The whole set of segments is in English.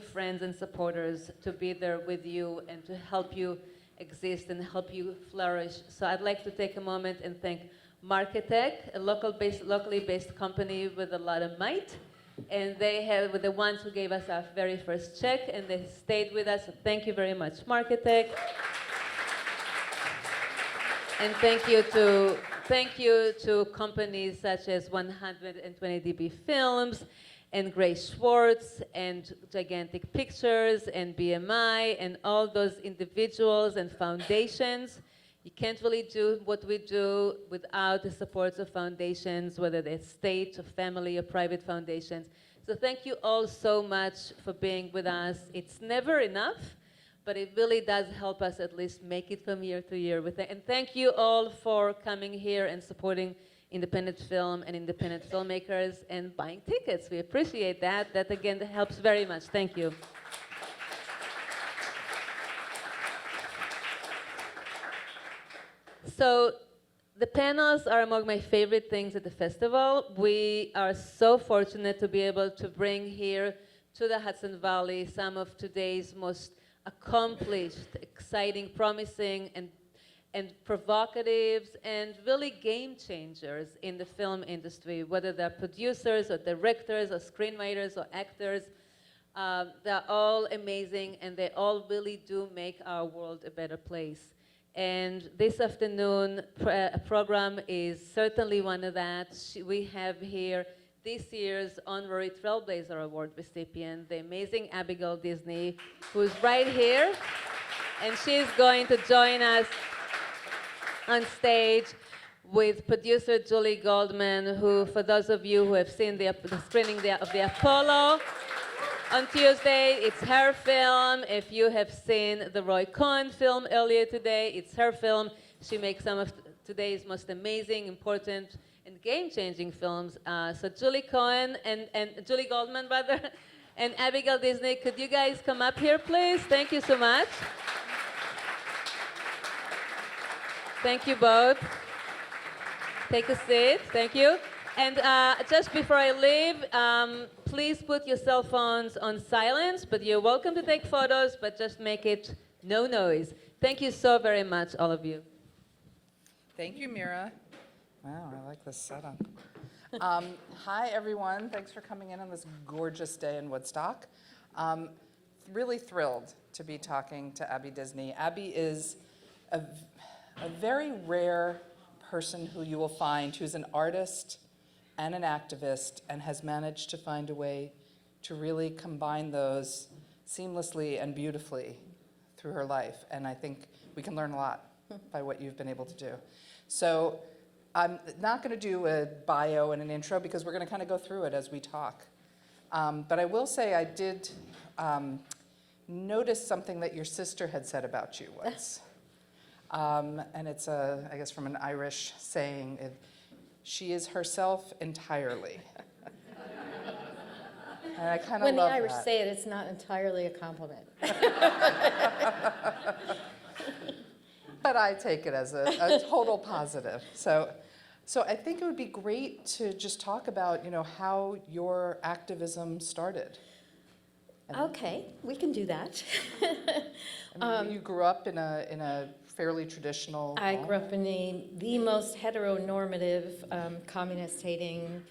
friends and supporters to be there with you and to help you exist and help you flourish. So I'd like to take a moment and thank Marketech, a locally based company with a lot of might. And they were the ones who gave us our very first check, and they stayed with us. So thank you very much, Marketech. And thank you to companies such as 120dB Films, and Grace Schwartz, and Gigantic Pictures, and BMI, and all those individuals and foundations. You can't really do what we do without the supports of foundations, whether they're state or family or private foundations. So thank you all so much for being with us. It's never enough, but it really does help us at least make it from year to year. And thank you all for coming here and supporting independent film and independent filmmakers and buying tickets. We appreciate that. That, again, helps very much. Thank you. So the panels are among my favorite things at the festival. We are so fortunate to be able to bring here to the Hudson Valley some of today's most accomplished, exciting, promising, and provocatives, and really game changers in the film industry, whether they're producers or directors or screenwriters or actors. They're all amazing, and they all really do make our world a better place. And this afternoon program is certainly one of that. We have here this year's Honorary Trailblazer Award recipient, the amazing Abigail Disney, who's right here. And she's going to join us on stage with producer Julie Goldman, who, for those of you who have seen the screening of the Apollo on Tuesday, it's her film. If you have seen the Roy Cohn film earlier today, it's her film. She makes some of today's most amazing, important, and game-changing films. So Julie Cohen and Julie Goldman, rather, and Abigail Disney, could you guys come up here, please? Thank you so much. Thank you both. Take a seat. Thank you. And just before I leave, please put your cell phones on silence, but you're welcome to take photos, but just make it no noise. Thank you so very much, all of you. Thank you, Mira. Wow, I like this setup. Hi, everyone. Thanks for coming in on this gorgeous day in Woodstock. Really thrilled to be talking to Abby Disney. Abby is a very rare person who you will find who's an artist and an activist and has managed to find a way to really combine those seamlessly and beautifully through her life. And I think we can learn a lot by what you've been able to do. So I'm not going to do a bio and an intro because we're going to kind of go through it as we talk. But I will say I did notice something that your sister had said about you once. And it's, I guess, from an Irish saying, she is herself entirely. And I kind of love that. When the Irish say it, it's not entirely a compliment. But I take it as a total positive. So I think it would be great to just talk about, how your activism started. Okay, we can do that. You grew up in a fairly traditional I home. grew up in the most heteronormative, communist-hating,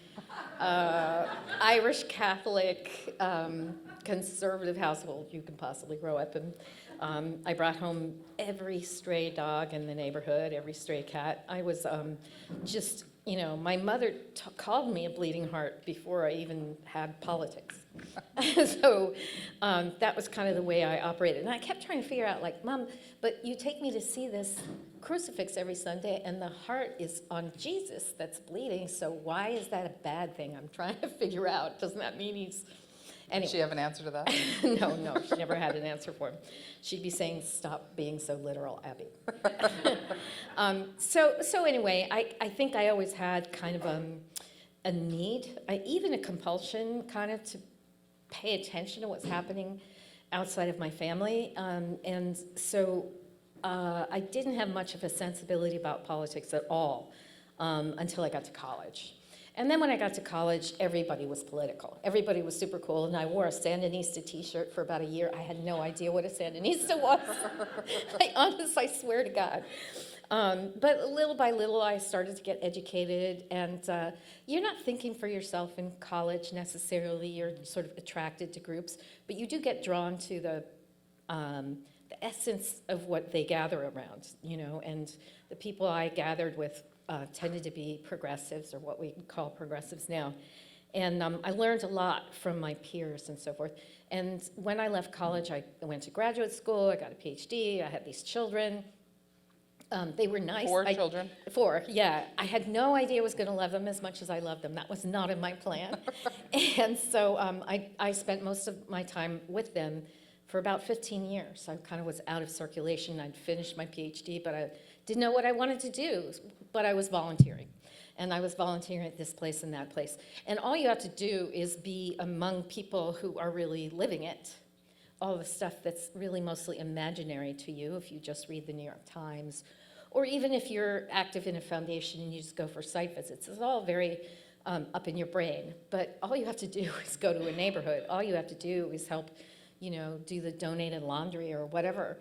Irish Catholic, conservative household you can possibly grow up in. I brought home every stray dog in the neighborhood, every stray cat. I was just, my mother called me a bleeding heart before I even had politics. So that was kind of the way I operated. And I kept trying to figure out, like, Mom, but you take me to see this crucifix every Sunday, and the heart is on Jesus that's bleeding, so why is that a bad thing? I'm trying to figure out. Doesn't that mean he's... Anyway. Does she have an answer to that? No, she never had an answer for him. She'd be saying, stop being so literal, Abby. So anyway, I think I always had kind of a need, even a compulsion kind of to pay attention to what's happening outside of my family. And so I didn't have much of a sensibility about politics at all until I got to college. And then when I got to college, everybody was political. Everybody was super cool, and I wore a Sandinista t-shirt for about a year. I had no idea what a Sandinista was. I swear to God. But little by little, I started to get educated, and you're not thinking for yourself in college necessarily. You're sort of attracted to groups, but you do get drawn to the essence of what they gather around, you know, and the people I gathered with tended to be progressives, or what we call progressives now. And I learned a lot from my peers and so forth. And when I left college, I went to graduate school, I got a PhD, I had these children. They were nice. 4 children? 4, yeah. I had no idea I was going to love them as much as I loved them. That was not in my plan. And so I spent most of my time with them for about 15 years. I kind of was out of circulation. I'd finished my PhD, but I didn't know what I wanted to do, but I was volunteering. And I was volunteering at this place and that place. And all you have to do is be among people who are really living it. All the stuff that's really mostly imaginary to you if you just read the New York Times, or even if you're active in a foundation and you just go for site visits. It's all very up in your brain. But all you have to do is go to a neighborhood. All you have to do is help, you know, do the donated laundry or whatever.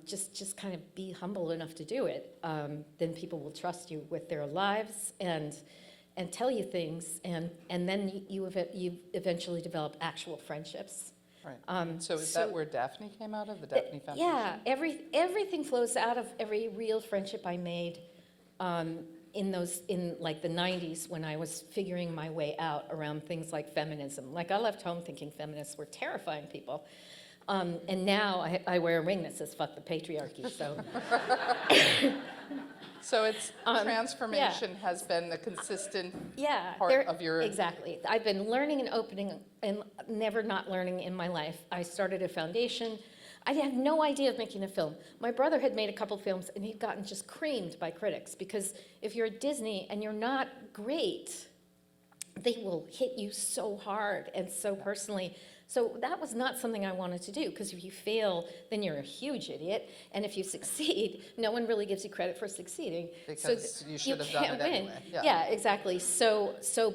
Just kind of be humble enough to do it. Then people will trust you with their lives and tell you things, and then you eventually develop actual friendships. Right. So is that where Daphne came out of, the Daphne Foundation? Yeah, everything flows out of every real friendship I made in like the 90s, when I was figuring my way out around things like feminism. Like, I left home thinking feminists were terrifying people. And now I wear a ring that says "fuck the patriarchy." So, so it's transformation has been a consistent part of your. Exactly. I've been learning and opening and never not learning in my life. I started a foundation. I had no idea of making a film. My brother had made a couple films, and he'd gotten just creamed by critics, because if you're at Disney and you're not great, they will hit you so hard and so personally. So that was not something I wanted to do, because if you fail, then you're a huge idiot. And if you succeed, no one really gives you credit for succeeding. Because you should have done it anyway. Yeah, exactly.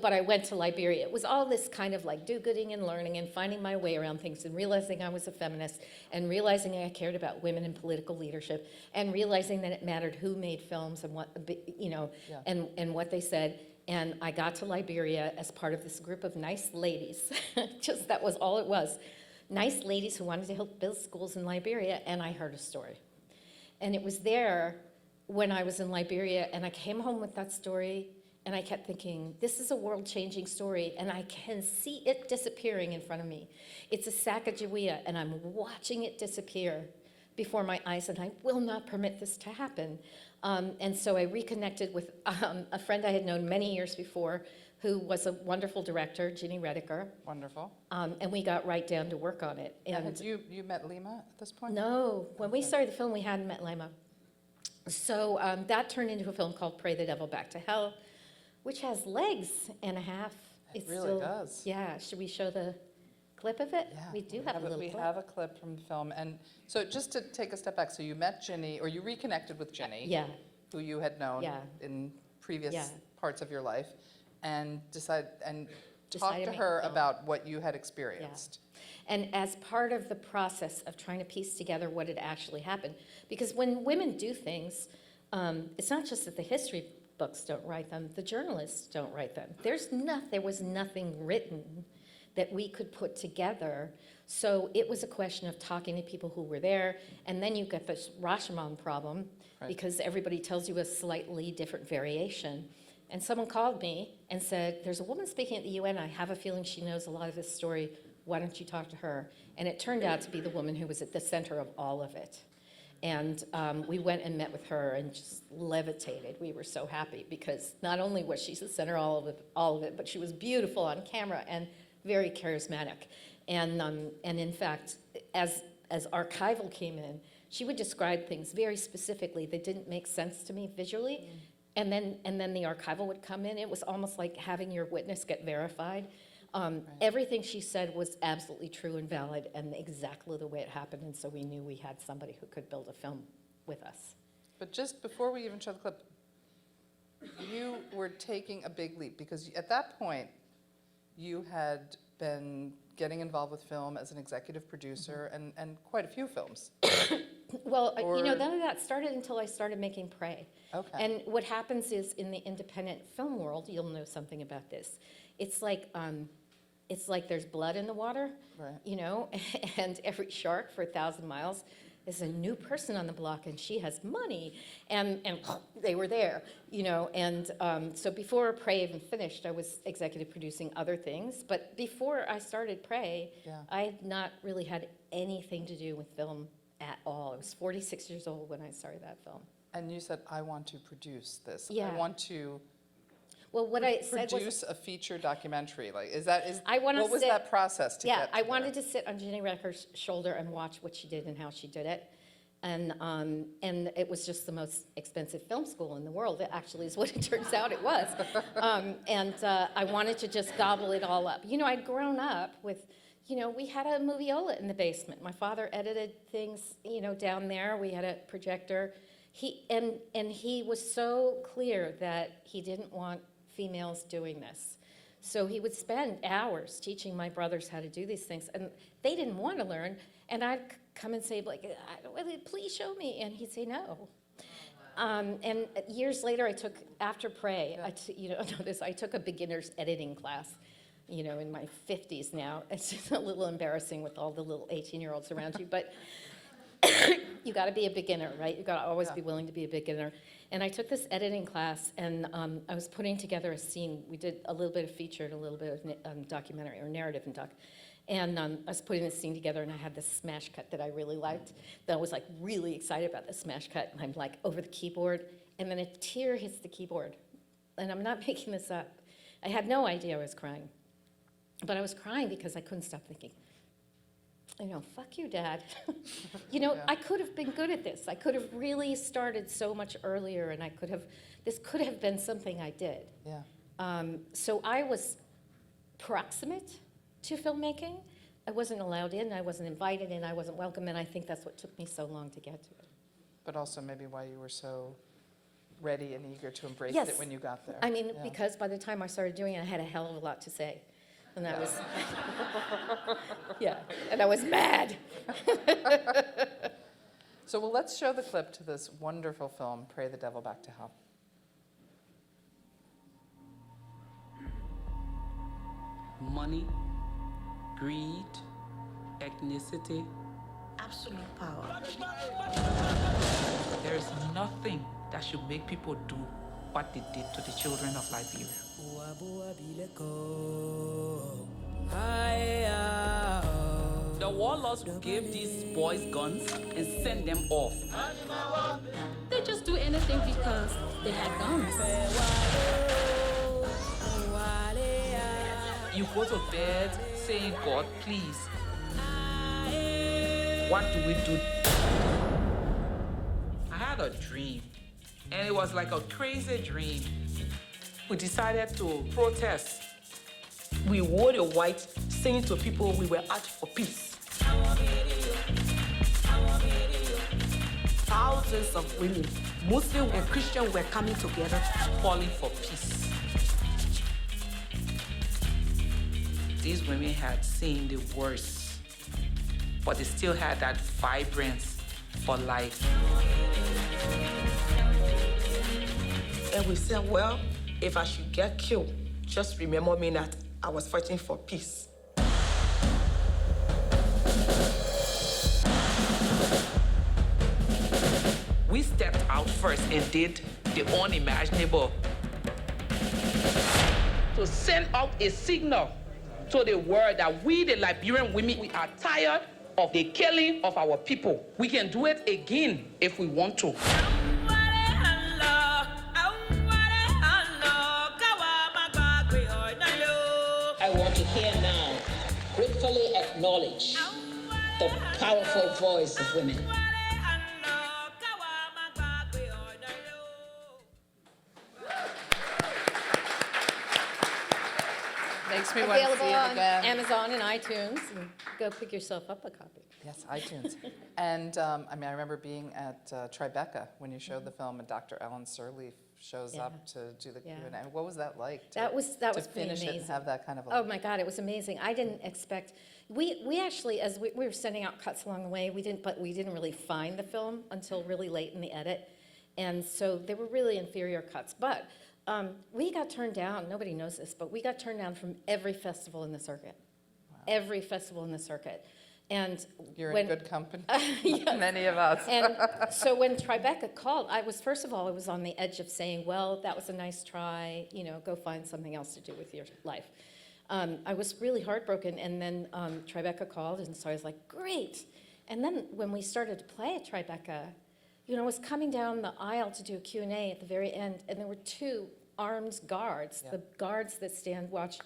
But I went to Liberia. It was all this kind of like do-gooding and learning and finding my way around things, and realizing I was a feminist, and realizing I cared about women in political leadership, and realizing that it mattered who made films and what, you know, and what they said. And I got to Liberia as part of this group of nice ladies. Just that was all it was. Nice ladies who wanted to help build schools in Liberia, and I heard a story. And it was there when I was in Liberia, and I came home with that story, and I kept thinking, this is a world-changing story, and I can see it disappearing in front of me. It's a Sacagawea, and I'm watching it disappear before my eyes, and I will not permit this to happen. And so I reconnected with a friend I had known many years before, who was a wonderful director, Ginny Rediker. Wonderful. And we got right down to work on it. And had you met Lima at this point? No. When we started the film, we hadn't met Lima. So that turned into a film called Pray the Devil Back to Hell, which has legs and a half. It really does. Yeah. Should we show the clip of it? Yeah, we do have a little clip. We have a clip from the film. And so just to take a step back, so you met Ginny, or you reconnected with Ginny, who you had known in previous parts of your life, and talked to her about what you had experienced. Yeah. And as part of the process of trying to piece together what had actually happened, because when women do things, it's not just that the history books don't write them, the journalists don't write them. There was nothing written that we could put together. So it was a question of talking to people who were there, and then you get this Rashomon problem, because everybody tells you a slightly different variation. And someone called me and said, there's a woman speaking at the UN, I have a feeling she knows a lot of this story, why don't you talk to her? And it turned out to be the woman who was at the center of all of it. And we went and met with her and just levitated. We were so happy, because not only was she the center of all of it, but she was beautiful on camera and very charismatic. And in fact, as archival came in, she would describe things very specifically that didn't make sense to me visually. And then the archival would come in. It was almost like having your witness get verified. Everything she said was absolutely true and valid and exactly the way it happened. And so we knew we had somebody who could build a film with us. But just before we even show the clip, you were taking a big leap because at that point, you had been getting involved with film as an executive producer and quite a few films. Well, Or- none of that started until I started making Prey. Okay. And what happens is in the independent film world, you'll know something about this. It's like there's blood in the water, Right. and every shark for 1,000 miles is a new person on the block, and she has money, and they were there, And so before Prey even finished, I was executive producing other things. But before I started Prey, Yeah. I had not really had anything to do with film at all. I was 46 years old when I started that film. And you said, I want to produce this. Yeah. I want to Well, what I said was, produce a feature documentary. Like, I wanna what was sit- that process to yeah, get to I wanted there? to sit on Jenny Recker's shoulder and watch what she did and how she did it. And it was just the most expensive film school in the world. It actually is what it turns out it was. I wanted to just gobble it all up. I'd grown up with, we had a moviola in the basement. My father edited things, down there. We had a projector. He was so clear that he didn't want females doing this. So he would spend hours teaching my brothers how to do these things, and they didn't want to learn. And I'd come and say, please show me, and he'd say no. And years later, after Prey, I took a beginner's editing class, in my 50s now. It's just a little embarrassing with all the little 18-year-olds around you, but you got to be a beginner, right? You got to always be willing to be a beginner. And I took this editing class, and I was putting together a scene. We did a little bit of feature and a little bit of documentary or narrative and doc. And I was putting this scene together, and I had this smash cut that I really liked. That I was really excited about the smash cut, and I'm over the keyboard, and then a tear hits the keyboard. And I'm not making this up. I had no idea I was crying. But I was crying because I couldn't stop thinking, fuck you, Dad. I could have been good at this. I could have really started so much earlier, and this could have been something I did. Yeah. So I was proximate to filmmaking. I wasn't allowed in, I wasn't invited in, I wasn't welcome, and I think that's what took me so long to get to it. But also maybe why you were so ready and eager to embrace Yes. it when you got there. I mean, Yeah. because by the time I started doing it, I had a hell of a lot to say. And I was, and I was mad. So let's show the clip to this wonderful film, Pray the Devil Back to Hell. Money, greed, ethnicity. Absolute power. There is nothing that should make people do what they did to the children of Liberia. The warlords gave these boys guns and sent them off. They just do anything because they had guns. You go to bed saying, God, please, what do we do? I had a dream, and it was like a crazy dream. We decided to protest. We wore the white, saying to people we were out for peace. Thousands of women, Muslim and Christian, were coming together. Calling for peace. These women had seen the worst, but they still had that vibrance for life. And we said, well, if I should get killed, just remember me that I was fighting for peace. We stepped out first and did the unimaginable. To send out a signal to the world that we, the Liberian women, we are tired of the killing of our people. We can do it again if we want to. I want to hear now gratefully acknowledge the powerful voice of women. Makes me want to see Available it on again. Amazon and iTunes, and go pick yourself up a copy. Yes, iTunes. And I remember being at Tribeca when you showed the film, and Dr. Ellen Sirleaf shows Yeah. up to do the Yeah. Q&A. What was that like? That was to pretty finish it and amazing. have that kind of Oh my God, it was amazing. I didn't expect, we actually, as we were sending out cuts along the way, we didn't really find the film until really late in the edit. And so they were really inferior cuts. But we got turned down, nobody knows this, but we got turned down from every festival in the circuit. Wow. Every festival in the circuit. And You're when, in good company, Yes. many of us. And so when Tribeca called, first of all, I was on the edge of saying, well, that was a nice try, go find something else to do with your life. I was really heartbroken, and then Tribeca called, and so I was like, great. And then when we started to play at Tribeca, I was coming down the aisle to do a Q&A at the very end, and there were two armed guards, the guards that stand watch,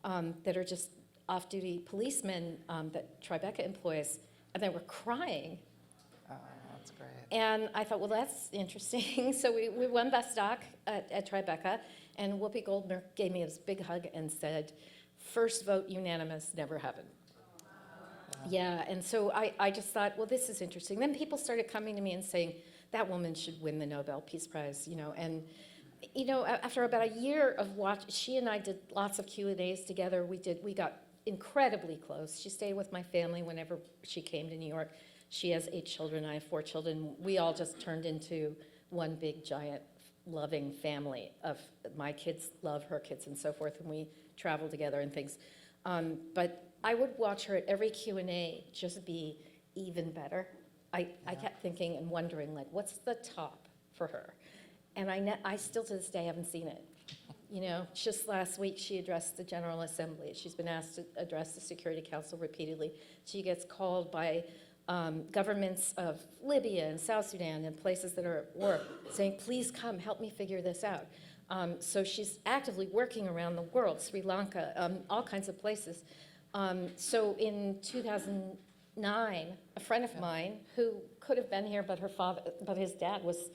that are just off-duty policemen that Tribeca employs, and they were crying. Oh, that's great. And I thought, well, that's interesting. So we won Best Doc at Tribeca, and Whoopi Goldberg gave me this big hug and said, first vote unanimous, never happened. Yeah, and so I just thought, well, this is interesting. Then people started coming to me and saying, that woman should win the Nobel Peace Prize, and after about a year of she and I did lots of Q&As together. We got incredibly close. She stayed with my family whenever she came to New York. She has 8 children, I have 4 children. We all just turned into one big, giant, loving family of my kids love her kids and so forth, and we travel together and things. But I would watch her at every Q&A just be even better. I kept thinking and wondering, like, what's the top for her? And I still to this day haven't seen it. Just last week she addressed the General Assembly. She's been asked to address the Security Council repeatedly. She gets called by governments of Libya and South Sudan and places that are at war saying, please come, help me figure this out. So she's actively working around the world, Sri Lanka, all kinds of places. So in 2009, a friend of mine who could have been here, but his dad was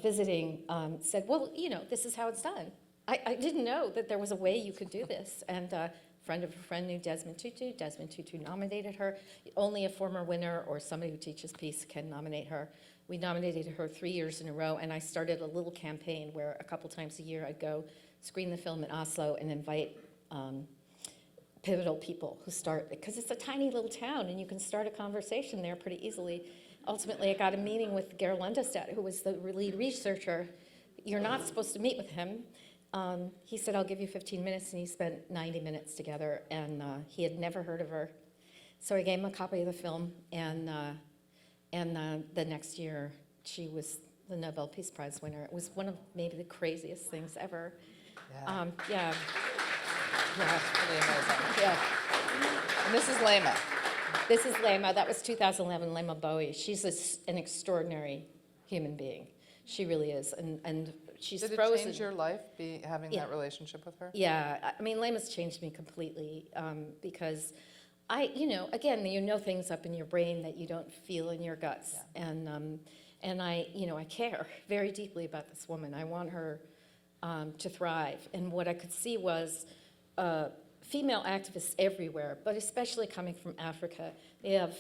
visiting, said, well, this is how it's done. I didn't know that there was a way you could do this. And a friend of a friend knew Desmond Tutu. Desmond Tutu nominated her. Only a former winner or somebody who teaches peace can nominate her. We nominated her 3 years in a row, and I started a little campaign where a couple times a year I'd go screen the film in Oslo and invite pivotal people who start, because it's a tiny little town and you can start a conversation there pretty easily. Ultimately, I got a meeting with Geir Lundestad, who was the lead researcher. You're not supposed to meet with him. He said, I'll give you 15 minutes, and he spent 90 minutes together, and he had never heard of her. So I gave him a copy of the film, and the next year, she was the Nobel Peace Prize winner. It was one of maybe the craziest things ever. Yeah. Yeah. Pretty amazing. Yeah. And this is Lema. This is Lema. That was 2011, Lema Bowie. She's an extraordinary human being. She really is, and she's Did it frozen. change your life, having Yeah. that relationship with her? Yeah, I mean, Lema's changed me completely because again, things up in your brain that you don't feel in your guts, and I care very deeply about this woman. I want her to thrive, and what I could see was female activists everywhere, but especially coming from Africa. They have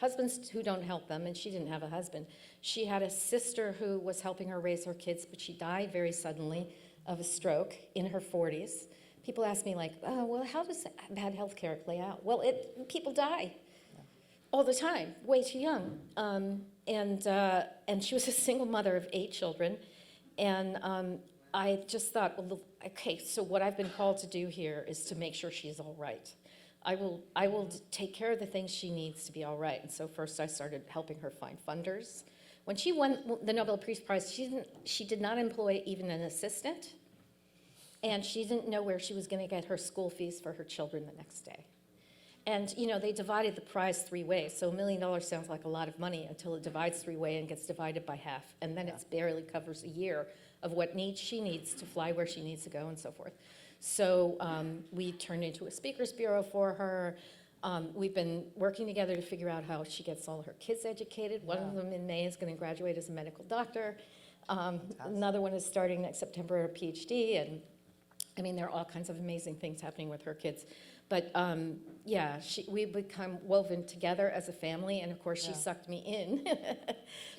husbands who don't help them, and she didn't have a husband. She had a sister who was helping her raise her kids, but she died very suddenly of a stroke in her 40s. People ask me, like, oh, well, how does bad health care play out? Well, people die all the time, way too young. And she was a single mother of 8 children, and I just thought, well, okay, so what I've been called to do here is to make sure she's all right. I will take care of the things she needs to be all right. And so first I started helping her find funders. When she won the Nobel Peace Prize, she did not employ even an assistant, and she didn't know where she was going to get her school fees for her children the next day. And they divided the prize 3 ways. So $1 million sounds like a lot of money until it divides 3 ways and gets divided by half. And then it barely covers a year of what she needs to fly where she needs to go and so forth. So we turned into a speakers bureau for her. We've been working together to figure out how she gets all her kids educated. One of them in May is going to graduate as a medical doctor. Another one is starting next September a PhD. And I mean, there are all kinds of amazing things happening with her kids. But we've become woven together as a family, and of course she sucked me in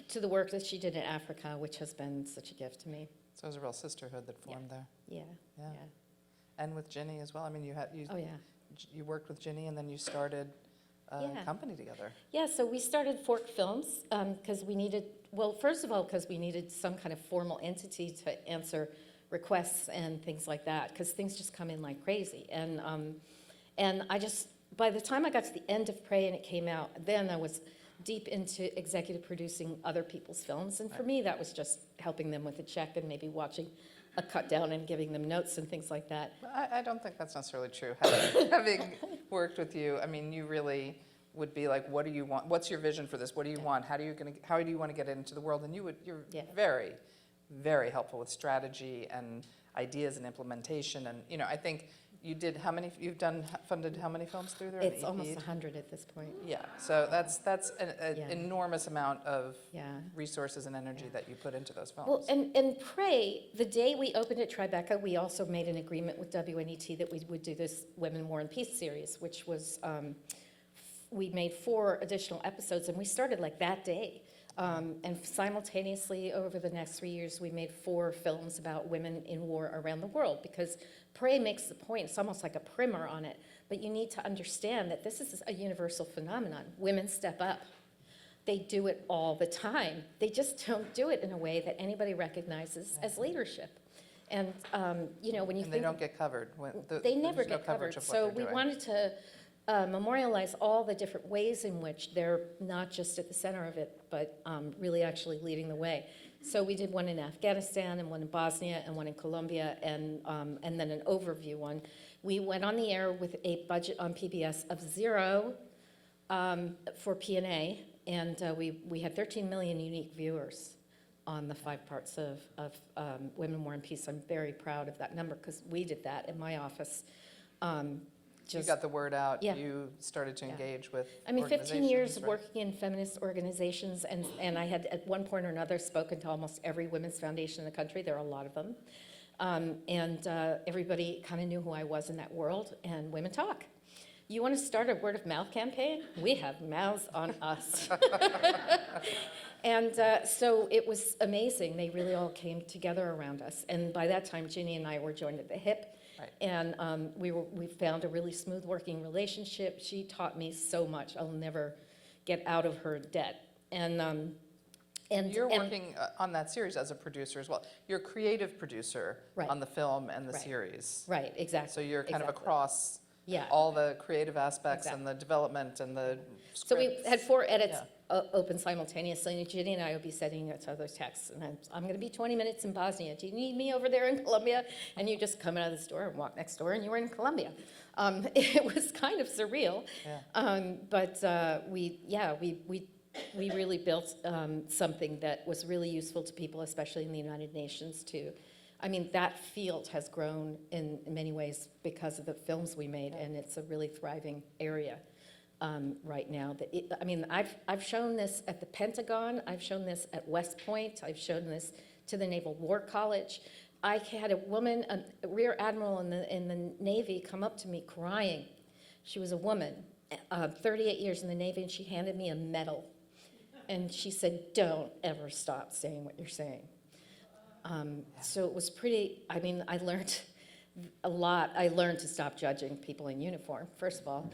to the work that she did in Africa, which has been such a gift to me. So there's a real sisterhood that formed there. Yeah, Yeah. yeah. And with Ginny as well. I mean, Oh, yeah. you worked with Ginny and then you started a Yeah. company together. Yeah, so we started Fork Films because we needed, well, first of all, because we needed some kind of formal entity to answer requests and things like that, because things just come in like crazy. And I just, by the time I got to the end of Prey and it came out, then I was deep into executive producing other people's films. And for me, that was just helping them with a check and maybe watching a cut down and giving them notes and things like that. I don't think that's necessarily true. Having worked with you, I mean, you really would be like, what do you want? What's your vision for this? What do you want? How do you want to get it into the world? And you're very, very helpful with strategy and ideas and implementation. And, you know, I think you did funded how many films through there? It's almost 100 at this point. Yeah, so that's an Yeah. enormous amount of Yeah. resources and energy that you put into those films. Well, and Prey, the day we opened at Tribeca, we also made an agreement with WNET that we would do this Women, War, and Peace series, which was, we made 4 additional episodes, and we started like that day. And simultaneously, over the next 3 years, we made 4 films about women in war around the world, because Prey makes the point, it's almost like a primer on it, but you need to understand that this is a universal phenomenon. Women step up. They do it all the time. They just don't do it in a way that anybody recognizes as leadership. And, you know, when you And think... they don't get covered. They never there's no get coverage covered. of what So they're we doing. wanted to memorialize all the different ways in which they're not just at the center of it, but really actually leading the way. So we did one in Afghanistan and one in Bosnia and one in Colombia and then an overview one. We went on the air with a budget on PBS of 0 for P&A, and we had 13 million unique viewers on the 5 parts of Women, War, and Peace. I'm very proud of that number because we did that in my office. You got the word out, Yeah. you started to Yeah. engage with I mean, 15 years of organizations, right? working in feminist organizations, and I had at one point or another spoken to almost every women's foundation in the country. There are a lot of them. Everybody kind of knew who I was in that world, and women talk. You want to start a word of mouth campaign? We have mouths on us. And so it was amazing. They really all came together around us. And by that time, Ginny and I were joined at the hip. Right. And we found a really smooth working relationship. She taught me so much. I'll never get out of her debt. And You're working on that series as a producer as well. You're a creative producer Right. on the film and the Right. series. Right, exactly. So you're kind of exactly. across Yeah. all the creative aspects Exactly. and the development and the So we scripts. had 4 edits Yeah. open simultaneously, and Ginny and I would be sending each other texts, and I'm going to be 20 minutes in Bosnia. Do you need me over there in Colombia? And you just come out of the store and walk next door, and you were in Colombia. It was kind of surreal, Yeah. but we really built something that was really useful to people, especially in the United Nations, too. I mean, that field has grown in many ways because of the films we made, and it's a really thriving area right now. I've shown this at the Pentagon, I've shown this at West Point, I've shown this to the Naval War College. I had a woman, a rear admiral in the Navy, come up to me crying. She was a woman, 38 years in the Navy, and she handed me a medal. And she said, "Don't ever stop saying what you're saying." So it was pretty, I mean, I learned a lot. I learned to stop judging people in uniform, first of all.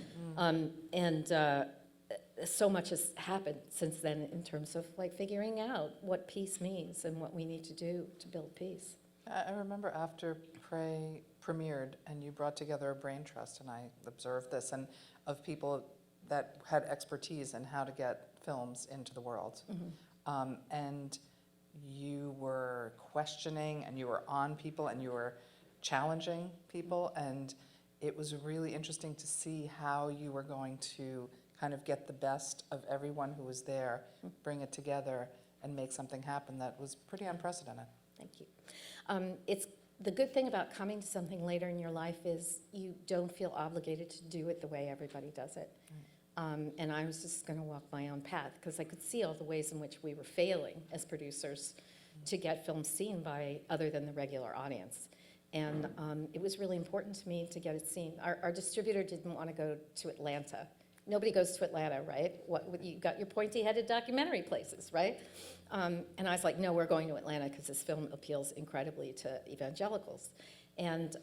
So much has happened since then in terms of like figuring out what peace means and what we need to do to build peace. I remember after Prey premiered and you brought together a brain trust, and I observed this, and of people that had expertise in how to get films into the world. And you were questioning and you were on people and you were challenging people, and it was really interesting to see how you were going to kind of get the best of everyone who was there, bring it together, and make something happen that was pretty unprecedented. Thank you. It's the good thing about coming to something later in your life is you don't feel obligated to do it the way everybody does it. And I was just going to walk my own path because I could see all the ways in which we were failing as producers to get films seen by other than the regular audience. And it was really important to me to get it seen. Our distributor didn't want to go to Atlanta Nobody goes to Atlanta, right? You got your pointy-headed documentary places, right? And I was like, no, we're going to Atlanta because this film appeals incredibly to evangelicals. And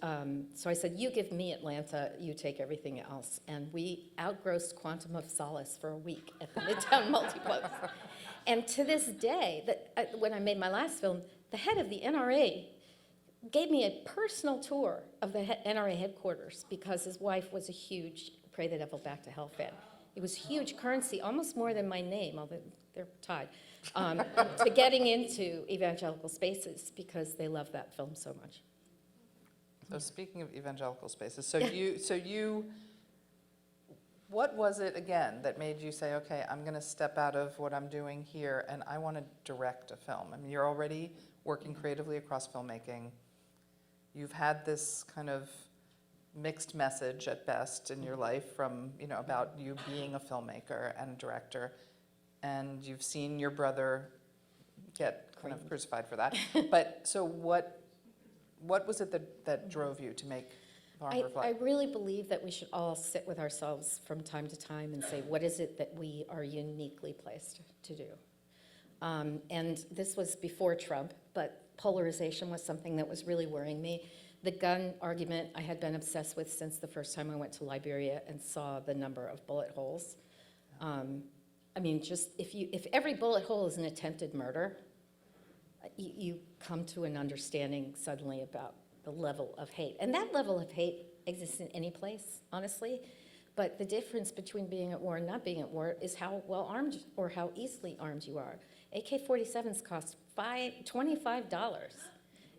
so I said, you give me Atlanta, you take everything else. And we outgrossed Quantum of Solace for a week at the Midtown Multiplex. And to this day, when I made my last film, the head of the NRA gave me a personal tour of the NRA headquarters because his wife was a huge Pray the Devil Back to Hell fan. It was huge currency, almost more than my name, although they're tied, to getting into evangelical spaces because they love that film so much. So speaking of evangelical spaces, what was it, again, that made you say, okay, I'm going to step out of what I'm doing here and I want to direct a film? I mean, you're already working creatively across filmmaking. You've had this kind of mixed message at best in your life from, about you being a filmmaker and a director, and you've seen your brother get kind of crucified for that. But so what was it that drove you to make Longer of Life? I really believe that we should all sit with ourselves from time to time and say, what is it that we are uniquely placed to do? And this was before Trump, but polarization was something that was really worrying me. The gun argument I had been obsessed with since the first time I went to Liberia and saw the number of bullet holes. I mean, just if every bullet hole is an attempted murder, you come to an understanding suddenly about the level of hate. And that level of hate exists in any place, honestly. But the difference between being at war and not being at war is how well armed or how easily armed you are. AK-47s cost $25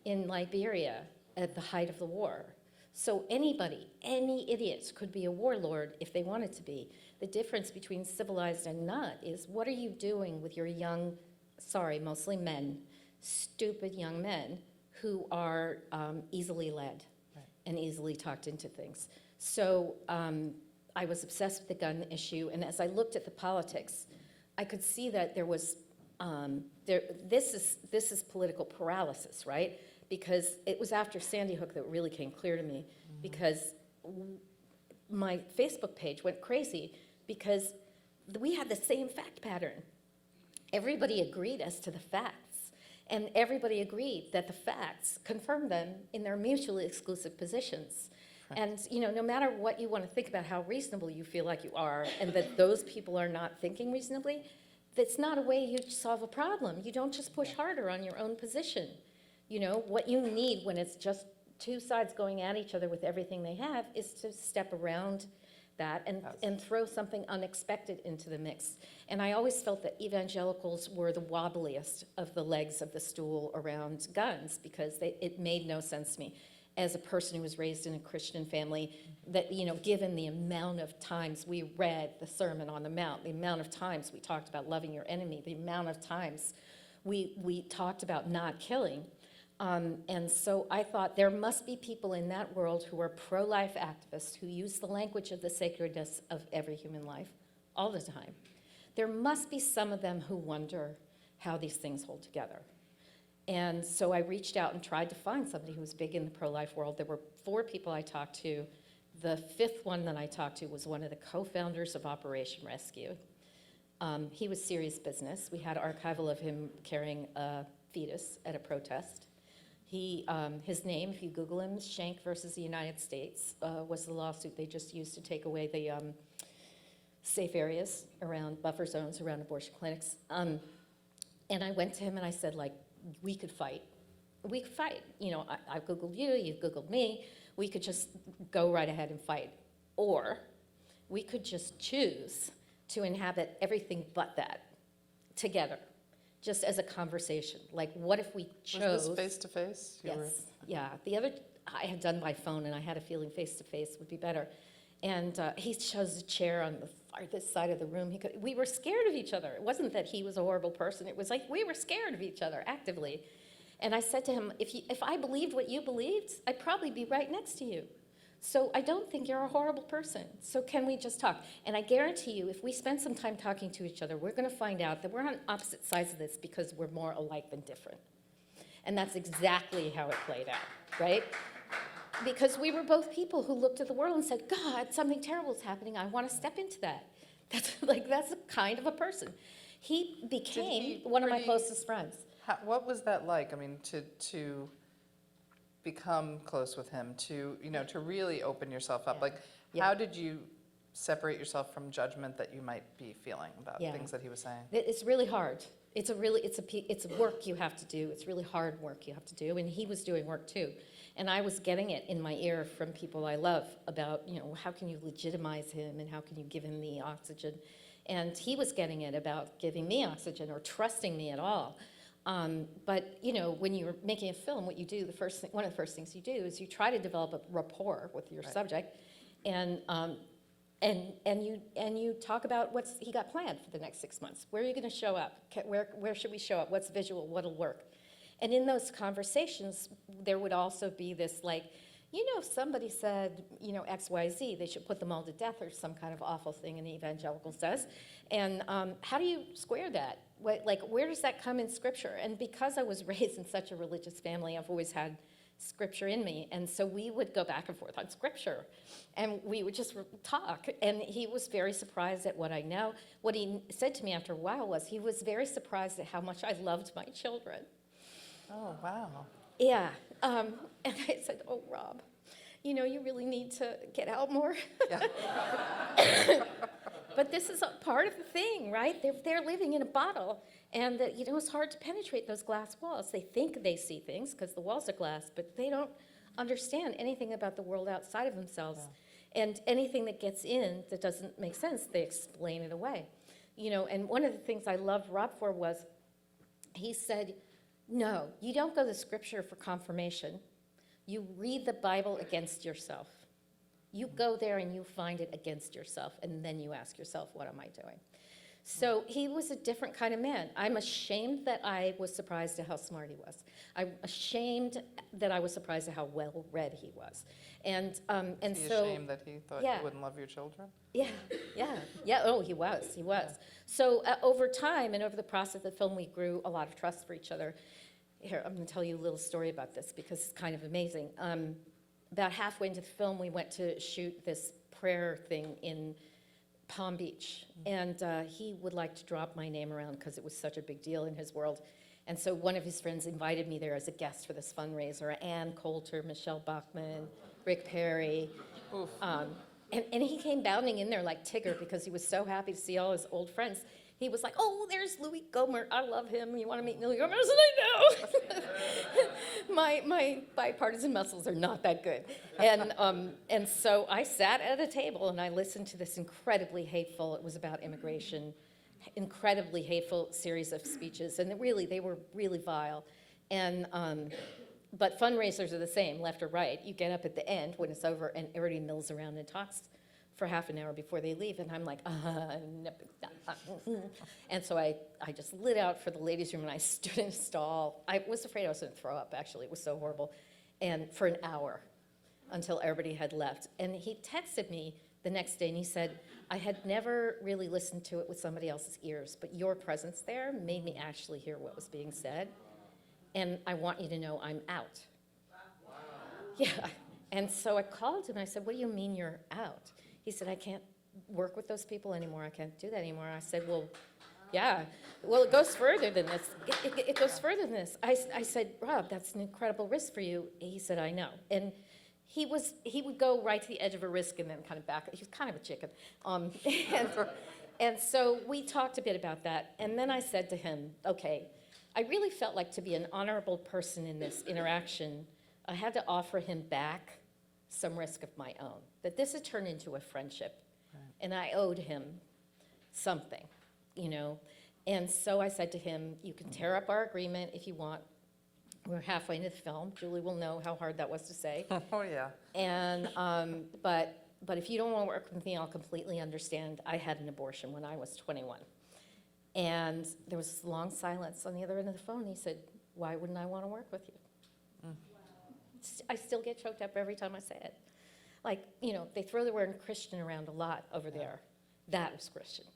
in Liberia at the height of the war. So anybody, any idiots could be a warlord if they wanted to be. The difference between civilized and not is what are you doing with your young, mostly men, stupid young men who are easily led and easily talked into things. So I was obsessed with the gun issue, and as I looked at the politics, I could see that there was, this is political paralysis, right? Because it was after Sandy Hook that it really came clear to me, because my Facebook page went crazy because we had the same fact pattern. Everybody agreed as to the facts, and everybody agreed that the facts confirmed them in their mutually exclusive positions. And no matter what you want to think about how reasonable you feel like you are, and that those people are not thinking reasonably, that's not a way you solve a problem. You don't just push harder on your own position. What you need when it's just two sides going at each other with everything they have is to step around that and throw something unexpected into the mix. And I always felt that evangelicals were the wobbliest of the legs of the stool around guns because it made no sense to me. As a person who was raised in a Christian family, that, given the amount of times we read the Sermon on the Mount, the amount of times we talked about loving your enemy, the amount of times we talked about not killing. And so I thought there must be people in that world who are pro-life activists who use the language of the sacredness of every human life all the time. There must be some of them who wonder how these things hold together. And so I reached out and tried to find somebody who was big in the pro-life world. There were 4 people I talked to. The 5th one that I talked to was one of the co-founders of Operation Rescue. He was serious business. We had archival of him carrying a fetus at a protest. His name, if you Google him, Schenck versus the United States, was the lawsuit they just used to take away the safe areas around buffer zones around abortion clinics. And I went to him and I said, we could fight. We could fight. I Googled you, you've Googled me. We could just go right ahead and fight. Or we could just choose to inhabit everything but that together, just as a conversation. What if we chose... Was this face-to-face? Yes, yeah. The other I had done by phone, and I had a feeling face-to-face would be better. And he chose a chair on the farthest side of the room. We were scared of each other. It wasn't that he was a horrible person. It was we were scared of each other actively. And I said to him, if I believed what you believed, I'd probably be right next to you. So I don't think you're a horrible person. So can we just talk? And I guarantee you, if we spend some time talking to each other, we're going to find out that we're on opposite sides of this because we're more alike than different. And that's exactly how it played out, right? Because we were both people who looked at the world and said, God, something terrible is happening. I want to step into that. That's that's a kind of a person. He became one of my closest friends. What was that like? I mean, to become close with him, to to really open yourself up. Yeah. Like, Yeah. how did you separate yourself from judgment that you might be feeling about Yeah. things that he was saying? It's really hard. It's work you have to do. It's really hard work you have to do. And he was doing work too. And I was getting it in my ear from people I love about, how can you legitimize him and how can you give him the oxygen? And he was getting it about giving me oxygen or trusting me at all. But when you're making a film, what you do, one of the first things you do is you try to develop a rapport with your subject, and you talk about what's he got planned for the next 6 months. Where are you going to show up? Where should we show up? What's visual? What'll work? And in those conversations, there would also be this if somebody said, X, Y, Z, they should put them all to death or some kind of awful thing an evangelical says. And how do you square that? Where does that come in Scripture? And because I was raised in such a religious family, I've always had Scripture in me. And so we would go back and forth on Scripture. And we would just talk. And he was very surprised at what I know. What he said to me after a while was he was very surprised at how much I loved my children. Oh, wow. Yeah. And I said, oh, Rob, you really need to get out more. Yeah. But this is a part of the thing, right? They're living in a bottle. And, it's hard to penetrate those glass walls. They think they see things because the walls are glass, but they don't understand anything about the world outside of themselves. Yeah. And anything that gets in that doesn't make sense, they explain it away. And one of the things I loved Rob for was he said, no, you don't go to Scripture for confirmation. You read the Bible against yourself. You go there and you find it against yourself, and then you ask yourself, what am I doing? So he was a different kind of man. I'm ashamed that I was surprised at how smart he was. I'm ashamed that I was surprised at how well-read he was. And so... ashamed that he thought you wouldn't love your children? Yeah. Oh, he was. So over time and over the process of the film, we grew a lot of trust for each other. Here, I'm going to tell you a little story about this because it's kind of amazing. About halfway into the film, we went to shoot this prayer thing in Palm Beach. And he would like to drop my name around because it was such a big deal in his world. And so one of his friends invited me there as a guest for this fundraiser. Ann Coulter, Michelle Bachman, Rick Perry. And he came bounding in there like Tigger because he was so happy to see all his old friends. He was like, oh, there's Louis Gohmert. I love him. You want to meet Louis Gohmert? I said, I know. my bipartisan muscles are not that good. And so I sat at a table and I listened to this incredibly hateful, it was about immigration, incredibly hateful series of speeches. And they were really vile. And but fundraisers are the same, left or right. You get up at the end when it's over and everybody mills around and talks for half an hour before they leave, and I'm like, and so I just lit out for the ladies' room, and I stood in a stall. I was afraid I was going to throw up, actually. It was so horrible. And for an hour, until everybody had left. And he texted me the next day, and he said, I had never really listened to it with somebody else's ears, but your presence there made me actually hear what was being said, and I want you to know I'm out. Wow. Yeah. And so I called him, and I said, what do you mean you're out? He said, I can't work with those people anymore. I can't do that anymore. I said, well, yeah. Well, it goes further than this. It goes further than this. I said, Rob, that's an incredible risk for you. He said, I know. And he would go right to the edge of a risk and then kind of back. He was kind of a chicken. And so we talked a bit about that. And then I said to him, okay, I really felt like to be an honorable person in this interaction, I had to offer him back some risk of my own, that this had turned into a friendship, and I owed him something, And so I said to him, you can tear up our agreement if you want. We're halfway into the film. Julie will know how hard that was to say. Oh, yeah. And, but if you don't want to work with me, I'll completely understand. I had an abortion when I was 21. And there was this long silence on the other end of the phone. He said, why wouldn't I want to work with you? I still get choked up every time I say it. They throw the word Christian around a lot over there. That is Christian.